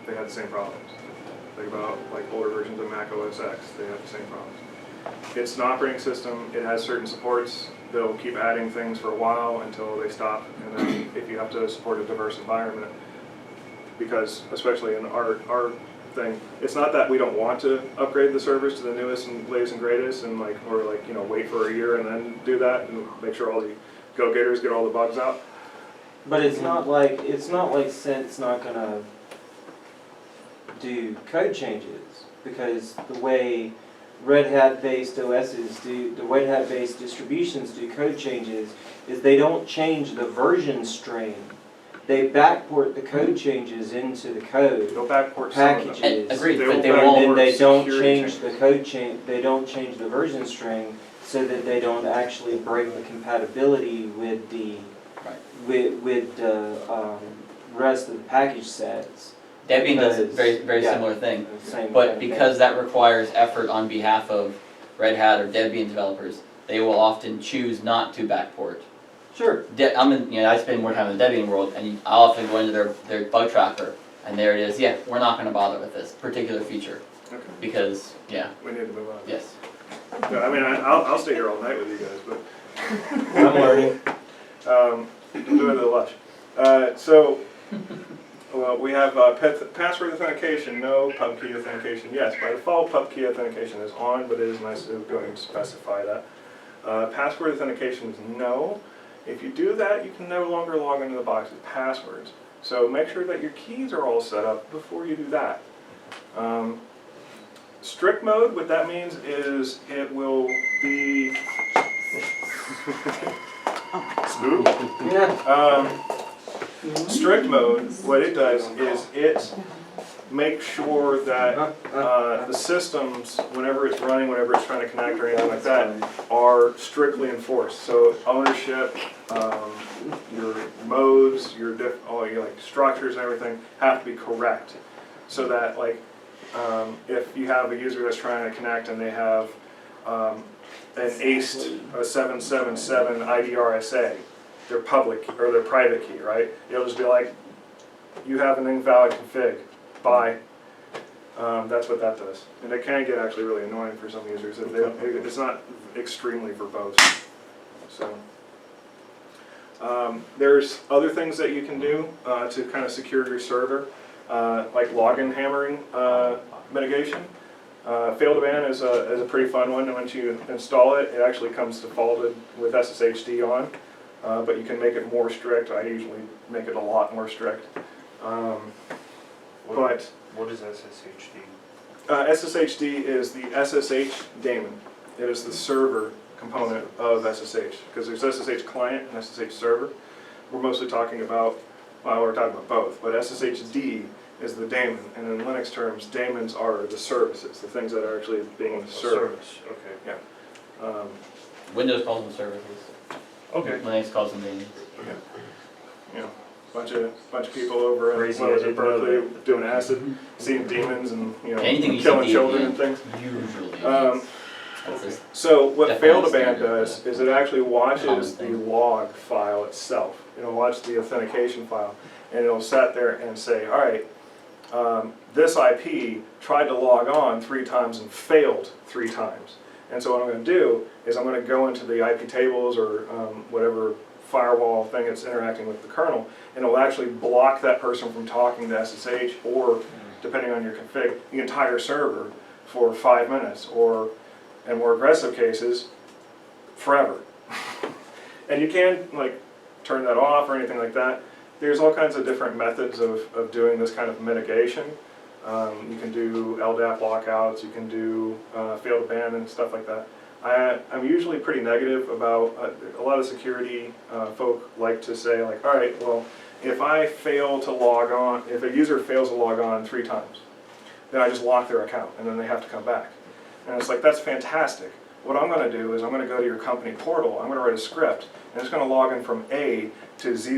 B: They had the same problems. Think about like older versions of Mac OS X. They have the same problems. It's an operating system. It has certain supports. They'll keep adding things for a while until they stop. And then if you have to support a diverse environment, because especially in our thing, it's not that we don't want to upgrade the servers to the newest and latest and greatest and like, or like, you know, wait for a year and then do that and make sure all the go-getters get all the bugs out.
H: But it's not like Cint's not gonna do code changes, because the way Red Hat based OSs do, the Red Hat based distributions do code changes is they don't change the version string. They backport the code changes into the code
B: They'll backport some of them.
H: packages.
F: Agreed,
B: They
F: but
B: will
F: they
H: And
B: backport
F: won't.
H: then they don't
B: security
H: change the code change, they don't change the version string so that they don't actually break the compatibility with the with the rest of the package sets.
F: Debian does a
H: Because-
F: very
H: yeah.
F: similar thing.
H: Same kind
F: But
H: of thing.
F: because that requires effort on behalf of Red Hat or Debian developers, they will often choose not to backport.
H: Sure.
F: I spend more time in the Debian world, and I'll often go into their bug tracker, and there it is. Yeah, we're not going to bother with this particular feature
B: Okay,
F: because
B: we need to move on.
F: yes.
B: No, I mean, I'll stay here all night with you guys, but.
H: I'm learning.
B: Do it the lush. Well, we have password authentication, no. Pub key authentication, yes. By default, pub key authentication is on, but it is nice to go ahead and specify that. Password authentication is no. If you do that, you can no longer log into the box with passwords. So make sure that your keys are all set up before you do that. Strict mode, what that means is it will be smooth. Strict mode, what it does is it makes sure that the systems, whenever it's running, whenever it's trying to connect or anything like that, are strictly enforced. So ownership, your modes, all your like structures and everything have to be correct. So that like if you have a user that's trying to connect and they have an aced, a 777 IDRSA, their public or their private key, right? It'll just be like, you have an invalid config, bye. That's what that does. And it can get actually really annoying for some users. It's not extremely verbose. So there's other things that you can do to kind of secure your server, like login hammering mitigation. Fail to ban is a pretty fun one. And once you install it, it actually comes defaulted with SSHD on. But you can make it more strict. I usually make it a lot more strict.
E: What is SSHD?
B: SSHD is the SSH daemon. It is the server component of SSH, because there's SSH client and SSH server. We're mostly talking about, well, we're talking about both, but SSHD is the daemon, and in Linux terms, daemons are the services, the things that are actually being served.
E: Okay.
B: Yeah.
F: Windows calls them services.
E: Okay.
F: Linux calls them daemons.
B: You know, bunch of people over
E: Crazy,
B: in
E: I didn't know
B: Berkeley
E: that.
B: doing acid, seeing demons, and
F: Anything you
B: killing
F: see
B: children
F: deviant,
B: and things.
F: Usually.
B: Okay.
F: That's
B: So what fail to ban
F: Definitely
B: does is it actually watches the
F: thing.
B: log file itself. It'll watch the authentication file, and it'll sit there and say, all right, this IP tried to log on 3 times and failed 3 times. And so what I'm going to do is I'm going to go into the IP tables or whatever firewall thing that's interacting with the kernel, and it'll actually block that person from talking to SSH or, depending on your config, the entire server for 5 minutes, or in more aggressive cases, forever. And you can like turn that off or anything like that. There's all kinds of different methods of doing this kind of mitigation. You can do LDAP lockouts, you can do fail to ban and stuff like that. I'm usually pretty negative about, a lot of security folk like to say like, all right, well, if I fail to log on, if a user fails to log on 3 times, then I just lock their account and then they have to come back. And it's like, that's fantastic. What I'm going to do is I'm going to go to your company portal, I'm going to write a script, and it's going to log in from A to Z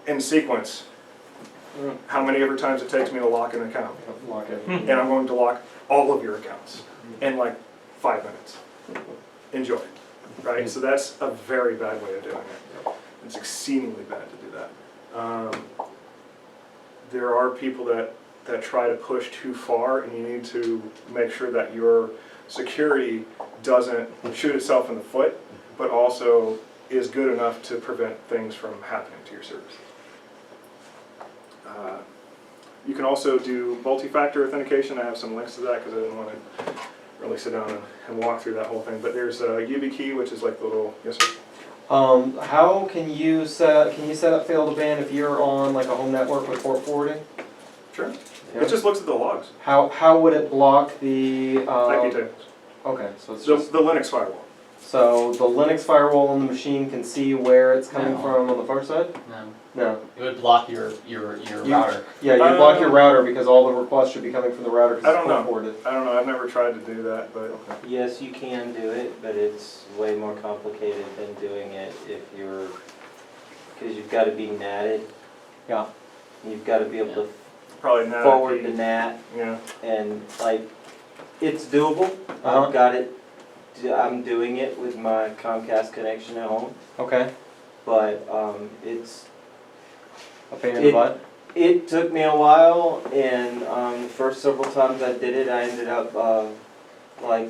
B: in sequence. How many ever times it takes me to lock an account.
H: Lock it.
B: And I'm going to lock all of your accounts in like 5 minutes. Enjoy. Right? So that's a very bad way of doing it. It's exceedingly bad to do that. There are people that try to push too far, and you need to make sure that your security doesn't shoot itself in the foot, but also is good enough to prevent things from happening to your service. You can also do multi-factor authentication. I have some links to that because I didn't want to really sit down and walk through that whole thing. But there's YubiKey, which is like the little, yes sir?
H: How can you set up fail to ban if you're on like a home network with port forwarding?
B: Sure.
H: Yeah.
B: It just looks at the logs.
H: How would it block the
B: IP tables.
H: Okay, so it's
B: The
H: just
B: Linux firewall.
D: So the Linux firewall on the machine can see where it's coming
F: No.
D: from on the far side?
F: No,
D: No.
F: it would block your router.
D: Yeah, you block your router because all the requests should be coming from the router
B: I
D: because
B: don't
D: it's
B: know.
D: port forwarded.
B: I don't know, I've never tried to do that, but
H: Yes, you can do it, but it's way more complicated than doing it if you're, because you've got to be natted.
D: Yeah.
H: You've got to be able to
B: probably not.
H: forward the NAT,
B: Yeah.
H: and like, it's doable.
D: Uh-huh.
H: I've got it, I'm doing it with my Comcast connection at home,
D: Okay.
H: but it's,
D: A pain in the butt?
H: it took me a while, and the first several times I did it, I ended up like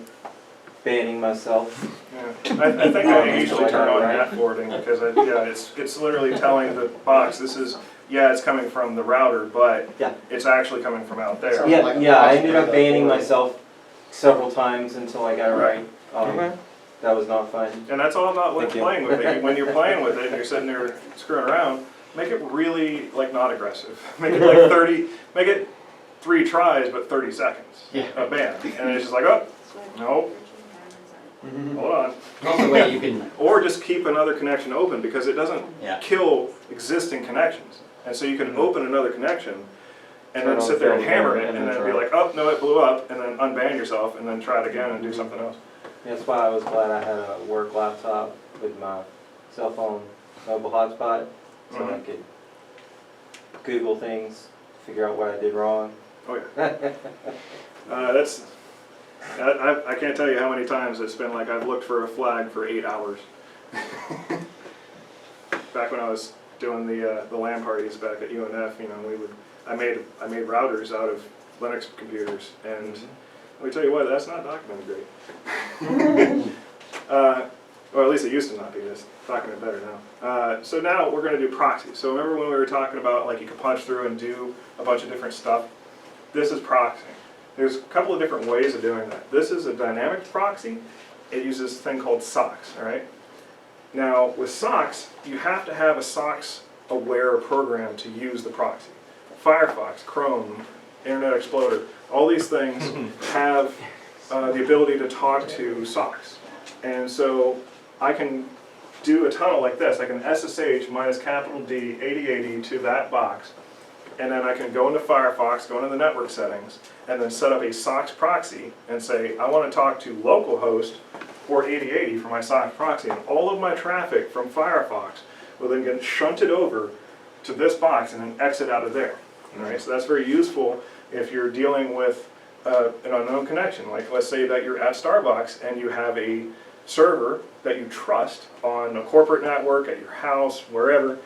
H: banning myself.
B: Yeah. I think I usually turn on NAT forwarding because it's literally telling the box, this is, it's coming from the router, but
H: Yeah.
B: it's actually coming from out there.
H: Yeah,
K: like a
H: yeah, I
K: Proxy
H: ended up
K: or
H: banning
K: the-
H: myself several times until I got it right.
D: Okay.
H: That was not fun.
B: And that's all about
H: Thank you.
B: playing with it. When you're playing with it and you're sitting there screwing around, make it really like not aggressive. Make it like 30, make it 3 tries but 30 seconds.
F: Yeah.
B: A ban. And it's just like, oh, no,
D: Mhm.
B: hold on.
F: Also, way you can,
B: Or just keep another connection open because it doesn't
F: yeah.
B: kill existing connections. And so you can open another connection and
D: Turn
B: then
D: on
B: sit there and
D: failed
B: hammer
D: again,
B: it
D: and
B: and
D: then
B: then be
D: try.
B: like, oh, no, it blew up, and then unban yourself and then try it again and do something else.
H: That's why I was glad I had a work laptop with my cell phone mobile hotspot, so I could Google things, figure out what I did wrong.
B: Oh, yeah. I can't tell you how many times it's been like I've looked for a flag for 8 hours. Back when I was doing the LAN parties back at UNF, I made routers out of Linux computers, and let me tell you what, that's not documented great. Or at least it used to not be. It's documented better now. So now we're going to do proxy. So remember when we were talking about like you could punch through and do a bunch of different stuff? This is proxy. There's a couple of different ways of doing that. This is a dynamic proxy. It uses this thing called SOCKS, all right? Now with SOCKS, you have to have a SOCKS aware program to use the proxy. Firefox, Chrome, Internet Explorer, all these things have the ability to talk to SOCKS. And so I can do a tunnel like this. I can SSH minus capital D 8080 to that box, and then I can go into Firefox, go into the network settings, and then set up a SOCKS proxy and say, I want to talk to localhost port 8080 for my SOCKS proxy, and all of my traffic from Firefox will then get shunted over to this box and then exit out of there. All right, so that's very useful if you're dealing with an unknown connection. Like let's say that you're at Starbucks and you have a server that you trust on a corporate network, at your house, wherever,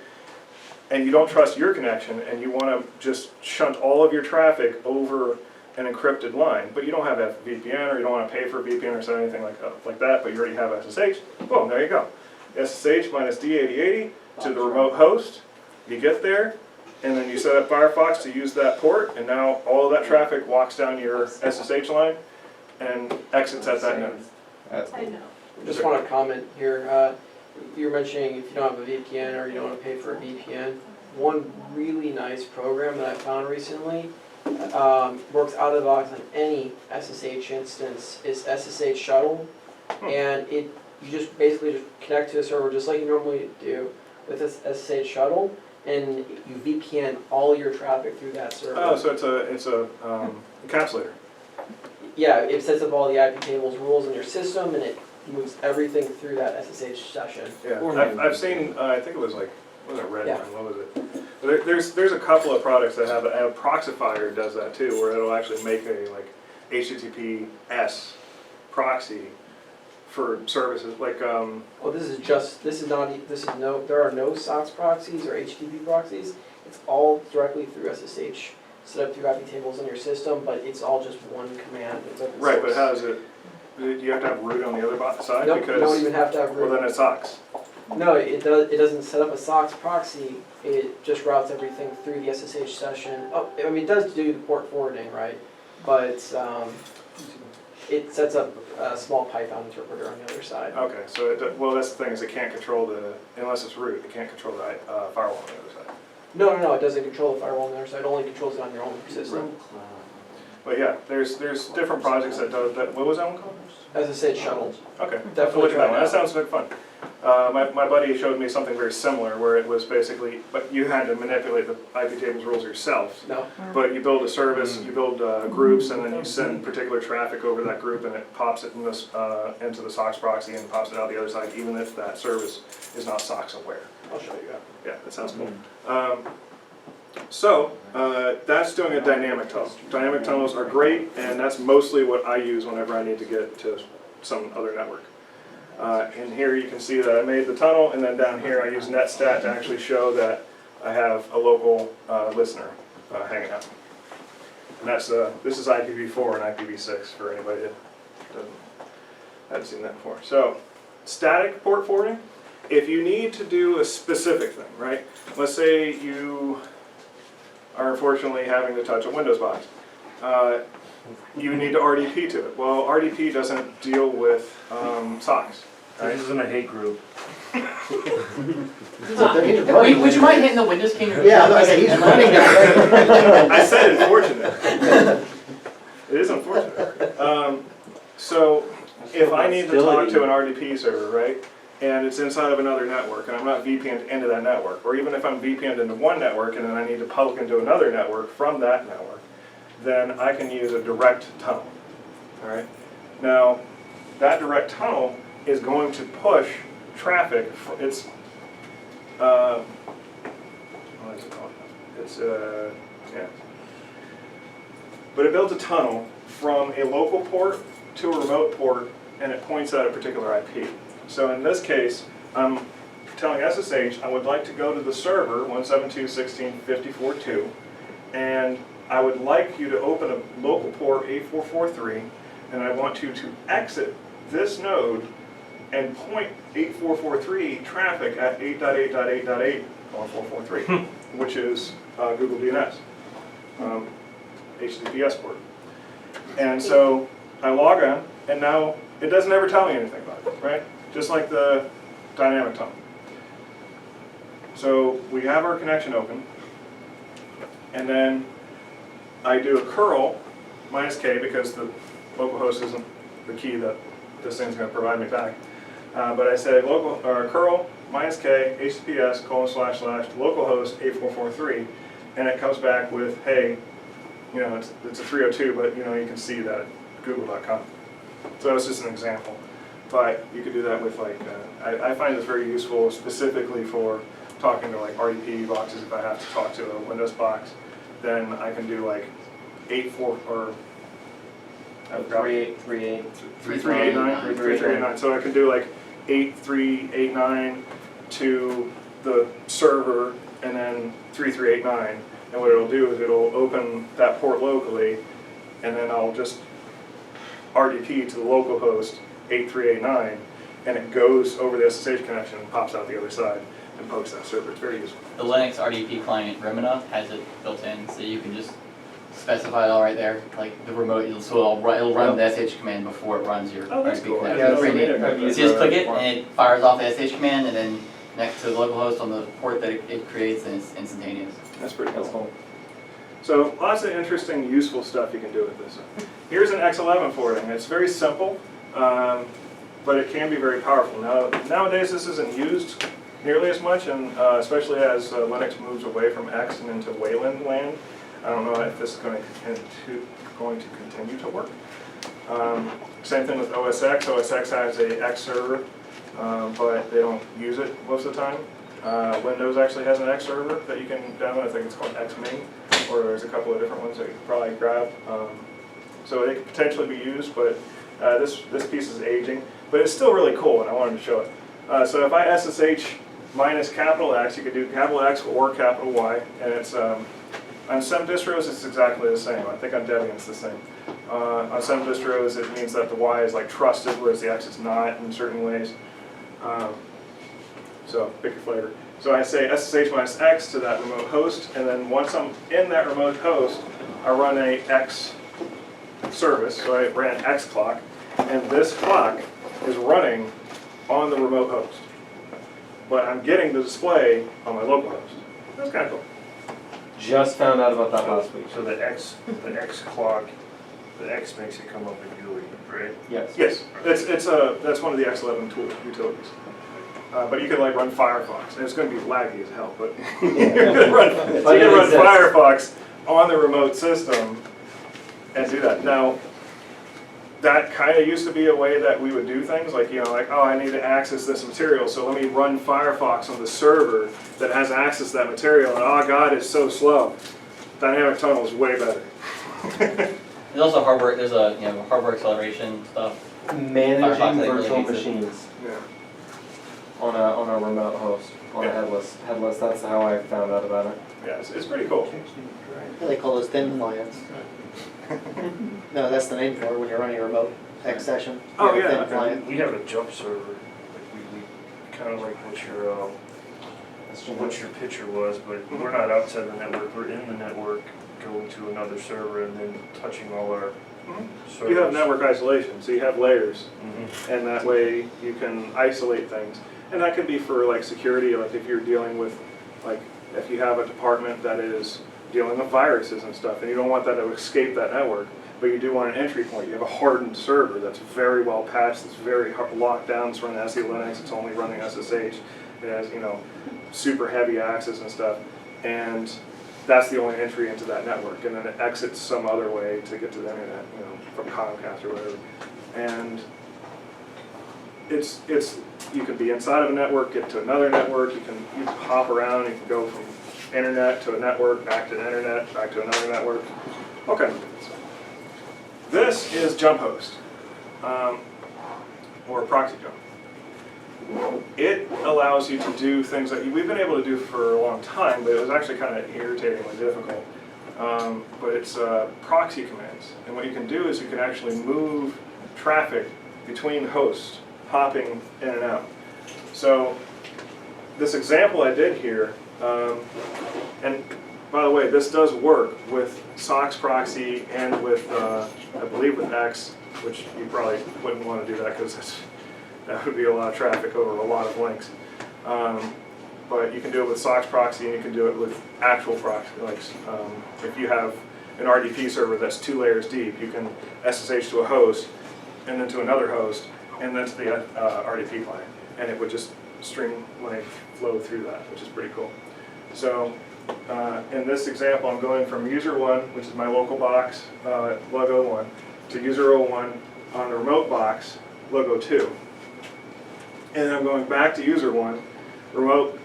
B: and you don't trust your connection and you want to just shunt all of your traffic over an encrypted line, but you don't have a VPN or you don't want to pay for a VPN or anything like that, but you already have SSH, boom, there you go. SSH minus D8080 to the remote host, you get there, and then you set up Firefox to use that port, and now all of that traffic walks down your SSH line and exits at that node.
D: That's cool.
J: Just want to comment here. You were mentioning if you don't have a VPN or you don't want to pay for a VPN. One really nice program that I found recently works out of the box on any SSH instance is SSH Shuttle, and you just basically just connect to a server just like you normally do with this SSH Shuttle, and you VPN all your traffic through that server.
B: Oh, so it's a encapsulator.
J: Yeah, it sets up all the IP tables rules in your system, and it moves everything through that SSH session.
B: Yeah, I've seen, I think it was like, what was it, Red
J: Yeah.
B: One, what was it? But there's a couple of products that have, and Proxyfire does that too, where it'll actually make a like HTTPS proxy for services, like,
J: Oh, there are no SOCKS proxies or HTTP proxies. It's all directly through SSH, set up through IP tables in your system, but it's all just one command. It's open
B: right, but
J: source.
B: how does it, do you have to have root on the other side?
J: Nope,
B: Because,
J: you don't even have to have root.
B: well, then it sucks.
J: No, it doesn't set up a SOCKS proxy. It just routes everything through the SSH session. Oh, I mean, it does do the port forwarding, right? But it sets up a small Python interpreter on the other side.
B: Okay, so well, that's the thing, is it can't control unless it's root, it can't control the firewall on the other side.
J: No, it doesn't control the firewall on the other side. It only controls it on your own system.
B: But yeah, there's different projects that do that. What was that one called?
J: SSH shuttle.
B: Okay.
J: Definitely
B: Look at that
J: try
B: one.
J: it
B: That
J: out.
B: sounds like fun. My buddy showed me something very similar where it was basically, but you had to manipulate the IP tables rules yourself.
J: No.
B: But you build a service, you build groups, and then you send particular traffic over that group, and it pops it in this, into the SOX proxy and pops it out the other side, even if that service is not SOX aware. I'll show you that. Yeah, that sounds cool. That's doing a dynamic tunnel. Dynamic tunnels are great, and that's mostly what I use whenever I need to get to some other network. And here you can see that I made the tunnel, and then down here I use netstat to actually show that I have a local listener hanging out. And that's this is IPv4 and IPv6 for anybody that hasn't seen that before. So static port forwarding. If you need to do a specific thing, right? Let's say you are unfortunately having to touch a Windows box. You need to RDP to it. Well, RDP doesn't deal with SOX. Right?
E: This isn't a hate group.
F: Would you mind hitting the Windows key?
K: Yeah, I was gonna say, he's running that.
B: I said unfortunate. It is unfortunate. So if I need to talk to an RDP server, right, and it's inside of another network, and I'm not VPN'd into that network, or even if I'm VPN'd into one network and then I need to public into another network from that network, then I can use a direct tunnel. All right. Now, that direct tunnel is going to push traffic. It's what is it called? It's yeah. But it builds a tunnel from a local port to a remote port, and it points at a particular IP. So in this case, I'm telling SSH I would like to go to the server 172.16.54.2, and I would like you to open a local port 8443, and I want you to exit this node and point 8443 traffic at 8.8.8.8 on 443, which is Google DNS, HTTPS port. And so I log on, and now it doesn't ever tell me anything about it, right? Just like the dynamic tunnel. So we have our connection open, and then I do a curl -k because the localhost isn't the key that this thing's going to provide me back. But I say curl -k https //localhost 8443, and it comes back with, hey, you know, it's a 302, but you know you can see that google.com. So it's just an example. But you could do that with like, I find this very useful specifically for talking to like RDP boxes. If I have to talk to a Windows box, then I can do like 3389. So I can do like 8389 to the server and then 3389. And what it'll do is it'll open that port locally, and then I'll just RDP to the local host 8389, and it goes over the SSH connection and pops out the other side and pokes that server. It's very useful.
F: The Linux RDP client Remina has it built in, so you can just specify it all right there, like the remote. So it'll run the SSH command before it runs your
B: that's
F: RDP
B: cool.
F: connection.
B: Yeah,
F: It's pretty neat.
D: I've
F: So
D: used
F: you just click
D: it
F: it, and it fires off the SSH command, and then next to the localhost on the port that it creates, and it's instantaneous.
B: That's pretty cool. So lots of interesting, useful stuff you can do with this. Here's an X11 forwarding. It's very simple, but it can be very powerful. Now, nowadays this isn't used nearly as much, and especially as Linux moves away from X and into Wayland land. I don't know if this is going to continue to work. Same thing with OSX. OSX has a X server, but they don't use it most of the time. Windows actually has an X server that you can download. I think it's called XMing, or there's a couple of different ones that you can probably grab. So they could potentially be used, but this piece is aging. But it's still really cool, and I wanted to show it. So if I SSH minus capital X, you could do capital X or capital Y, and it's on some distros it's exactly the same. I think on Debian it's the same. On some distros it means that the Y is like trusted, whereas the X is not in certain ways. So pick your flavor. So I say SSH minus X to that remote host, and then once I'm in that remote host, I run a X service. So I ran X clock, and this clock is running on the remote host. But I'm getting the display on my local host. That's kind of cool.
D: Just found out about that last week.
E: So the X clock The X makes it come up in GUI, right?
D: Yes.
B: Yes, that's one of the X11 tool utilities. But you can like run Firefox, and it's going to be laggy as hell, but you can run Firefox on the remote system and do that. Now, that kind of used to be a way that we would do things, like, you know, like, oh, I need to access this material, so let me run Firefox on the server that has access to that material, and oh god, it's so slow. Dynamic tunnel is way better.
F: There's also hardware, there's a, you know, hardware acceleration stuff.
D: Managing
F: Firefox, I really
D: virtual
F: hates it.
D: machines
B: Yeah.
D: on a remote host, on a headless. That's how I found out about it.
B: Yeah, it's pretty cool.
K: They call those thin clients. No, that's the name for it when you're running a remote X session. You
B: Oh,
K: have a
B: yeah,
K: thin
B: okay.
K: client.
E: We have a jump server, like we kind of like what your picture was, but we're not outside the network, we're in the network, going to another server and then touching all our servers.
B: You have network isolation, so you have layers,
E: Mhm.
B: and that way you can isolate things. And that could be for like security, like if you're dealing with, like if you have a department that is dealing with viruses and stuff, and you don't want that to escape that network, but you do want an entry point. You have a hardened server that's very well patched, that's very locked down, it's running SE Linux, it's only running SSH, it has, you know, super heavy access and stuff, and that's the only entry into that network, and then it exits some other way to get to the internet, you know, from Comcast or whatever. And it's you can be inside of a network, get to another network, you can hop around, you can go from internet to a network, back to the internet, back to another network. Okay. This is jump host, or proxy jump. It allows you to do things that we've been able to do for a long time, but it was actually kind of irritatingly difficult. But it's proxy commands, and what you can do is you can actually move traffic between hosts, hopping in and out. So this example I did here, and by the way, this does work with Ssh Proxy and with, I believe with X, which you probably wouldn't want to do that because that would be a lot of traffic over a lot of links. But you can do it with Ssh Proxy, and you can do it with actual proxy. Like if you have an RDP server that's 2 layers deep, you can SSH to a host, and then to another host, and then to the RDP client, and it would just streamline flow through that, which is pretty cool. So in this example, I'm going from user 1, which is my local box, logo 1, to user 01 on the remote box, logo 2. And then I'm going back to user 1, remote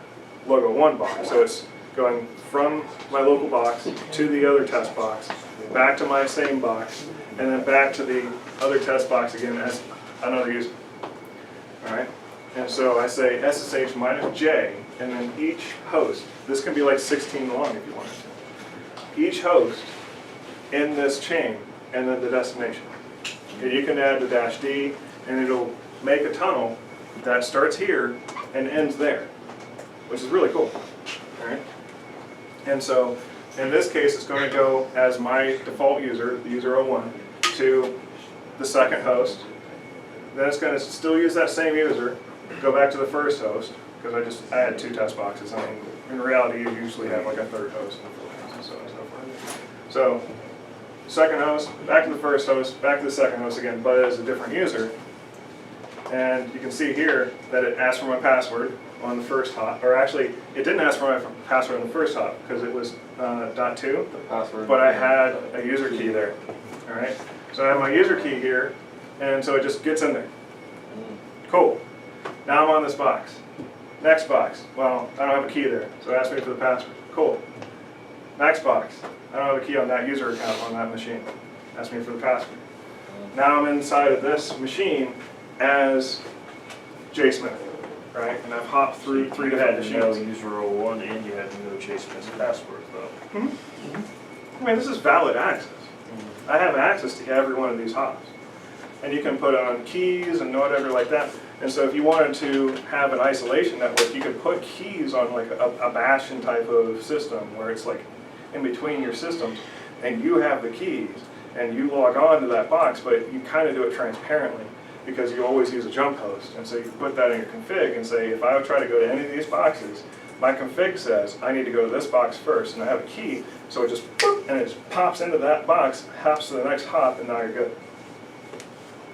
B: logo 1 box. So it's going from my local box to the other test box, back to my same box, and then back to the other test box again as another user. All right? And so I say SSH minus J, and then each host, this can be like 16 long if you wanted to. Each host in this chain, and then the destination. Okay, you can add the -D, and it'll make a tunnel that starts here and ends there, which is really cool. All right? And so in this case, it's going to go as my default user, the user 01, to the second host. Then it's going to still use that same user, go back to the first host, because I had 2 test boxes. I mean, in reality, you usually have like a third host and so on and so forth. So, second host, back to the first host, back to the second host again, but as a different user. And you can see here that it asked for my password on the first hop, or actually, it didn't ask for my password on the first hop because it was .2,
D: The password.
B: but I had a user key there. All right, so I have my user key here, and so it just gets in there. Cool. Now I'm on this box. Next box. Well, I don't have a key there, so it asked me for the password. Cool. Next box. I don't have a key on that user account on that machine. Asked me for the password. Now I'm inside of this machine as J Smith, right? And I've hopped through 3
E: You had
B: different
E: to know
B: machines.
E: user 01 and you had to know J Smith's password though.
B: I mean, this is valid access. I have access to every one of these hops. And you can put on keys and whatever like that. And so if you wanted to have an isolation network, you could put keys on like a bastion type of system where it's like in between your systems, and you have the keys, and you log on to that box, but you kind of do it transparently because you always use a jump host. And so you can put that in your config and say, if I would try to go to any of these boxes, my config says I need to go to this box first, and I have a key, so it just boop, and it just pops into that box, hops to the next hop, and now you're good.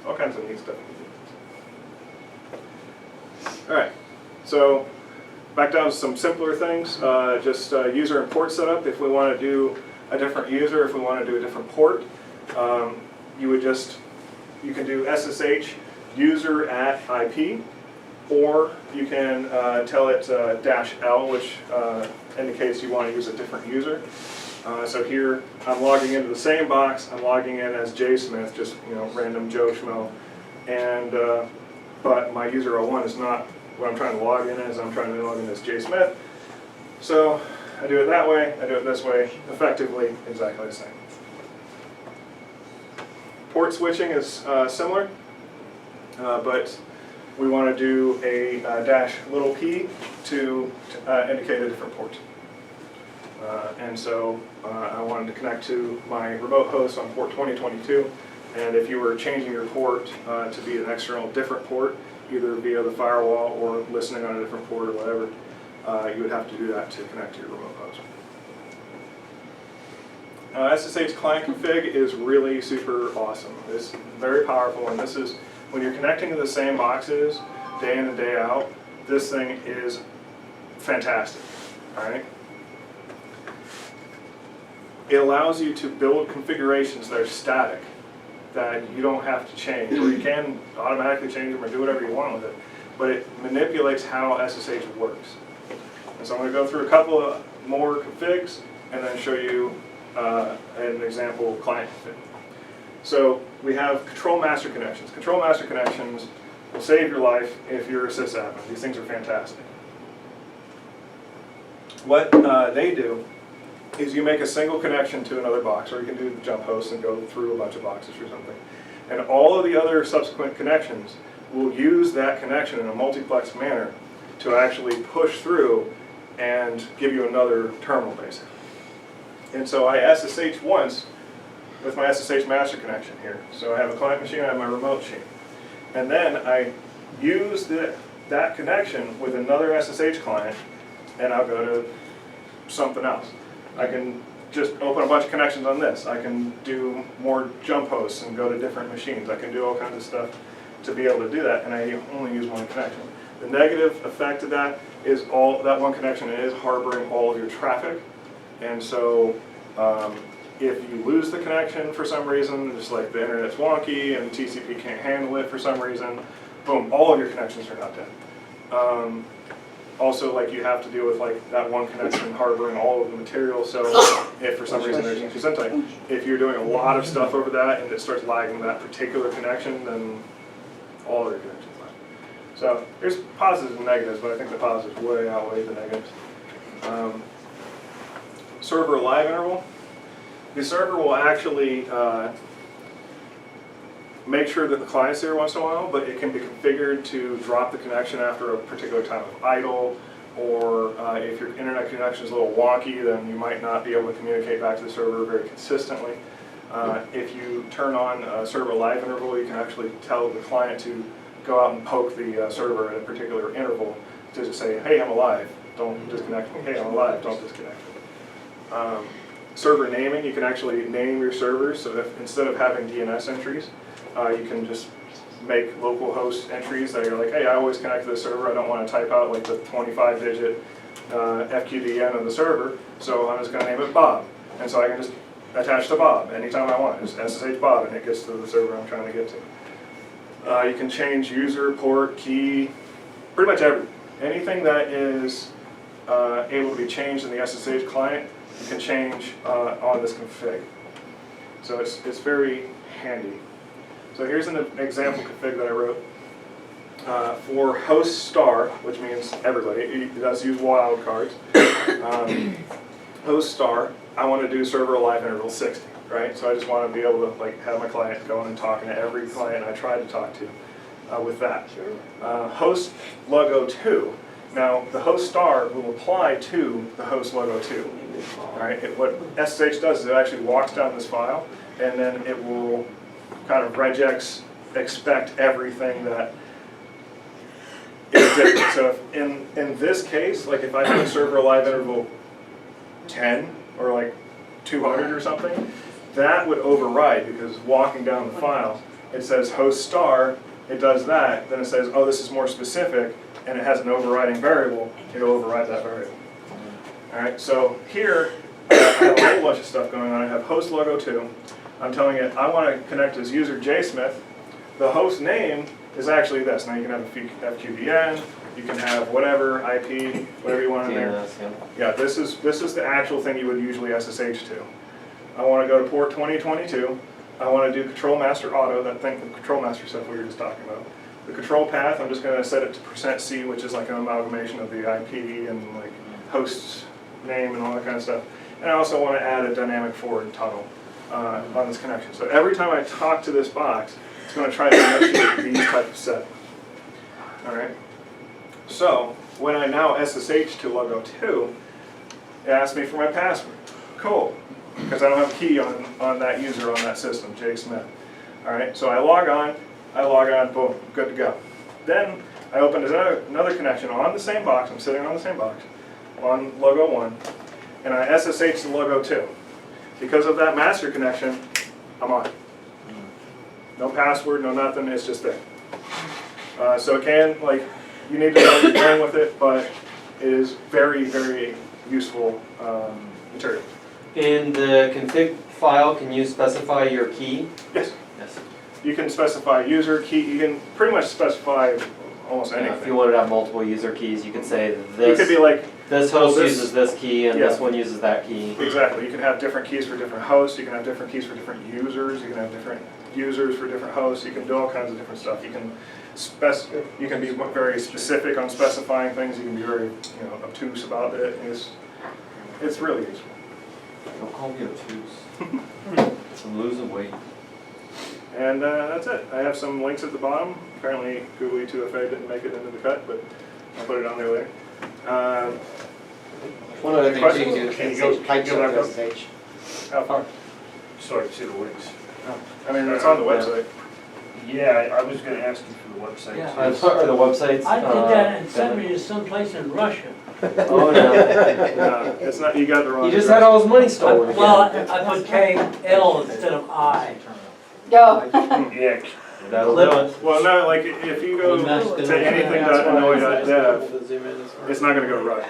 B: All kinds of neat stuff. All right, so back down to some simpler things. Just user and port setup. If we want to do a different user, if we want to do a different port, you can do SSH user at IP, or you can tell it -L, which indicates you want to use a different user. So here I'm logging into the same box. I'm logging in as JSmith, just random Joe Schmo, and but my user 01 is not what I'm trying to log in as. I'm trying to log in as JSmith. So I do it that way. I do it this way. Effectively, exactly the same. Port switching is similar, but we want to do a -p to indicate a different port. And so I wanted to connect to my remote host on port 2022, and if you were changing your port to be an external different port, either via the firewall or listening on a different port or whatever, you would have to do that to connect to your remote host. SSH Client Config is really super awesome. It's very powerful, and this is, when you're connecting to the same boxes day in and day out, this thing is fantastic, all right? It allows you to build configurations that are static, that you don't have to change, or you can automatically change them or do whatever you want with it, but it manipulates how SSH works. And so I'm going to go through a couple of more configs and then show you an example client config. So we have control master connections. Control master connections will save your life if you're a sysadmin. These things are fantastic. What they do is you make a single connection to another box, or you can do the jump host and go through a bunch of boxes or something. And all of the other subsequent connections will use that connection in a multiplex manner to actually push through and give you another terminal, basically. And so I SSH once with my SSH master connection here. So I have a client machine, I have my remote machine. And then I use that connection with another SSH client, and I'll go to something else. I can just open a bunch of connections on this. I can do more jump hosts and go to different machines. I can do all kinds of stuff to be able to do that, and I only use one connection. The negative effect of that is that one connection is harboring all of your traffic, and so if you lose the connection for some reason, just like the internet's wonky and TCP can't handle it for some reason, boom, all of your connections are not dead. Also, like, you have to deal with like that one connection harboring all of the material, so if for some reason there's inconsistent, if you're doing a lot of stuff over that and it starts lagging that particular connection, then all of your connections lag. So there's positives and negatives, but I think the positives way outweigh the negatives. Server live interval. The server will actually make sure that the client's there once in a while, but it can be configured to drop the connection after a particular time of idle, or if your internet connection is a little wonky, then you might not be able to communicate back to the server very consistently. If you turn on a server live interval, you can actually tell the client to go out and poke the server at a particular interval to just say, hey, I'm alive, don't disconnect me. Hey, I'm alive, don't disconnect me. Server naming, you can actually name your servers, so if instead of having DNS entries, you can just make localhost entries that are like, hey, I always connect to the server, I don't want to type out like the 25-digit FQDN of the server, so I'm just going to name it Bob. And so I can just attach to Bob anytime I want, just SSH Bob, and it gets to the server I'm trying to get to. You can change user, port, key, pretty much everything. Anything that is able to be changed in the SSH client, you can change on this config. So it's very handy. So here's an example config that I wrote. For host star, which means everybody, it does use wildcards. Host star, I want to do server alive interval 60, right? So I just want to be able to like have my client going and talking to every client I try to talk to with that. Host logo 2. Now, the host star will apply to the host logo 2. All right? What SSH does is it actually walks down this file, and then it will kind of regex expect everything that is different. So if in this case, like if I have a server alive interval 10 or like 200 or something, that would override because walking down the file, it says host star, it does that, then it says, oh, this is more specific, and it has an overriding variable, it'll override that variable. All right, so here, I have a whole bunch of stuff going on. I have host logo 2. I'm telling it, I want to connect as user jsmith. The host name is actually this. Now you can have a FQDN, you can have whatever, IP, whatever you want in there. Yeah, this is the actual thing you would usually SSH to. I want to go to port 2022. I want to do control master auto, that thing, the control master stuff we were just talking about. The control path, I'm just going to set it to %C, which is like an amalgamation of the IP and like host name and all that kind of stuff. And I also want to add a dynamic forward tunnel on this connection. So every time I talk to this box, it's going to try to initiate these type of setting. All right. So when I now SSH to logo 2, it asks me for my password. Cool. Because I don't have a key on that user on that system, JSmith. All right, so I log on, boom, good to go. Then I open another connection on the same box, I'm sitting on the same box, on logo 1, and I SSH to logo 2. Because of that master connection, I'm on. No password, no nothing, it's just there. So it can, like, you need to know what you're doing with it, but it is very, very useful material.
D: In the config file, can you specify your key?
B: Yes.
D: Yes.
B: You can specify user key, you can pretty much specify almost anything.
D: If you wanted to have multiple user keys, you could say
B: You could be
D: this,
B: like,
D: this host
B: this-
D: uses this key and
B: Yeah.
D: this one uses that key.
B: exactly, you can have different keys for different hosts, you can have different keys for different users, you can have different users for different hosts, you can do all kinds of different stuff. You can be very specific on specifying things, you can be very obtuse about it. It's really useful.
E: Don't call me obtuse. I'm losing weight.
B: And that's it. I have some links at the bottom. Apparently Google E2FA didn't make it into the cut, but I'll put it on there later.
K: One other thing too, you
B: Can
K: can
B: you go-
K: do type
B: go back up?
K: SSH.
B: How far?
E: Sorry to see the links.
B: I mean, it's on the website.
E: Yeah, I was gonna ask you for the website.
A: Yeah.
E: too.
D: Or the websites.
A: I did that and sent me to someplace in Russia.
D: Oh no.
B: No, it's not, you got the wrong
D: He just
B: address.
D: had all his money stolen again.
A: Well, I put KL instead of I.
E: Yeah,
D: That'll do it.
B: Well, no, like if you go to anything.annoy.dev, it's not going to go right.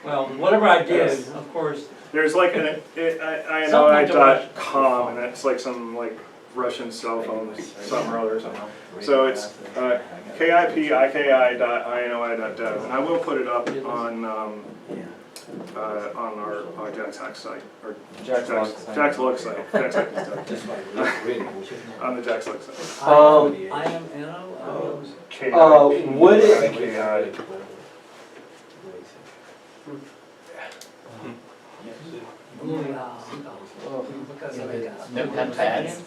A: Well, whatever I did, of course,
B: There's like an annoy.com, and that's like some like Russian cell phone something or other or something. So it's kipiki.ini.dev, and I will put it up on our JaxLUG site or JaxLUG site. On the JaxLUG site.
A: I am N-O.
D: Would it,
F: Notepad pads.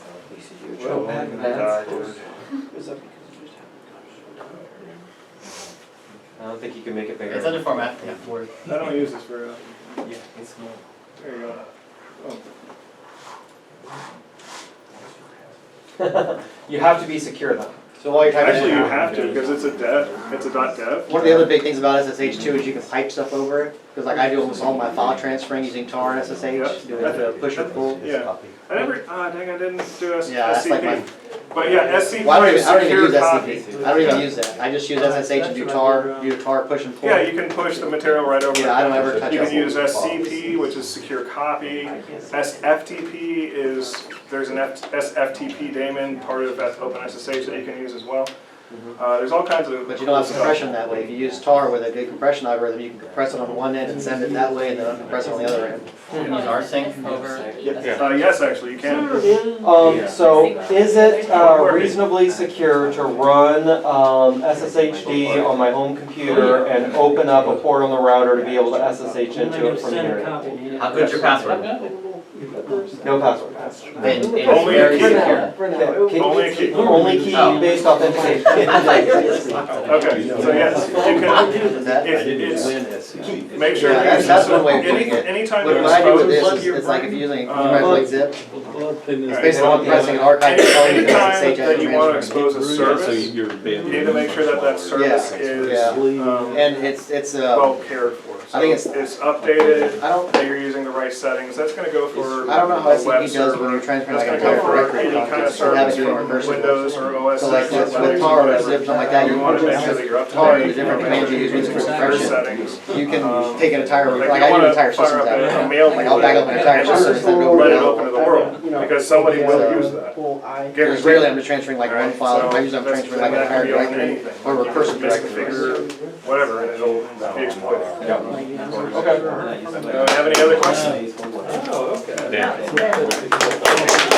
D: I don't think you can make it bigger.
F: It's under format, yeah, Word.
B: I don't use this very often.
F: Yeah, it's small.
B: There you go.
D: You have to be secure though.
K: So while you're typing
B: Actually,
K: it
B: you
K: out,
B: have to because it's a dev. It's a .dev.
K: one of the other big things about SSH too is you can pipe stuff over it. Because like I do almost all my file transferring using tar and SSH, doing the push or pull.
B: Yeah. I never. Dang, I didn't do
K: Yeah, that's like
B: SCP.
K: my.
B: But yeah, SCP
K: Well, I
B: is
K: don't even
B: secure
K: use
B: copy.
K: SCP. I don't even use that. I just use SSH and do tar push and pull.
B: Yeah, you can push the material right over.
K: Yeah, I don't ever touch
B: You can
K: it.
B: use SCP, which is secure copy. SFTP is, there's an SFTP daemon, part of OpenSSH that you can use as well. There's all kinds of.
K: But you don't have compression that way. If you use tar with a good compression algorithm, you can compress it on one end and send it that way, and then uncompress it on the other end.
F: Use rsync over.
B: Yes, actually, you can.
D: So is it reasonably secure to run SSHD on my home computer and open up a port on the router to be able to SSH into it from
A: Send a
D: here?
A: copy.
F: How good's your password?
D: No password.
F: Then it's
B: Only a
F: very
B: key.
F: secure.
B: Only a key.
D: Only key-based authentication.
B: Okay, so yes, you can, make sure
K: Yeah,
B: that you
K: that's one way of doing it.
B: anytime
K: What
B: you
K: I do with
B: expose.
K: this is, it's like if you're using, like zip,
B: Alright,
K: basically
B: so
K: I'm pressing an archive, it's telling you
B: anytime
K: that SSH
B: that you want to
K: transfer.
B: expose a service, you need to make sure that that service is,
K: And it's,
B: well cared for.
K: I think
B: So it's updated,
K: I don't,
B: that you're using the right settings, that's gonna go for
K: I don't know how
B: a web
K: SCP does when you're
B: server.
K: transferring
B: That's
K: like
B: gonna
K: an
B: go
K: entire
B: for
K: directory.
B: any kind of
K: Still have
B: service
K: it doing
B: from
K: recursive.
B: Windows or OS.
K: So like with
B: Linux,
K: tar or
B: whatever.
K: zip, something like that,
B: You
K: you
B: wanna
K: can
B: make sure
K: just
B: that you're up to
K: tar
B: date.
K: the different commands you use with
B: Your
K: compression.
B: settings.
K: You can take an entire,
B: Like
K: like
B: you
K: I do
B: wanna
K: entire
B: fire
K: systems
B: up
K: out.
B: a mail
K: Like I'll back up an entire
B: and just
K: system and send it over
B: let
K: to
B: it open to the world, because somebody will use that.
K: Because rarely I'm just transferring like one
B: Alright,
K: file,
B: so
K: I usually I'm
B: that's-
K: transferring like an
B: that can
K: entire
B: be on
K: directory
B: anything.
K: or
B: You can
K: recursive directory.
B: misconfigure whatever, and it'll be exploited.
D: Okay.
B: Have any other questions?
C: Oh, okay.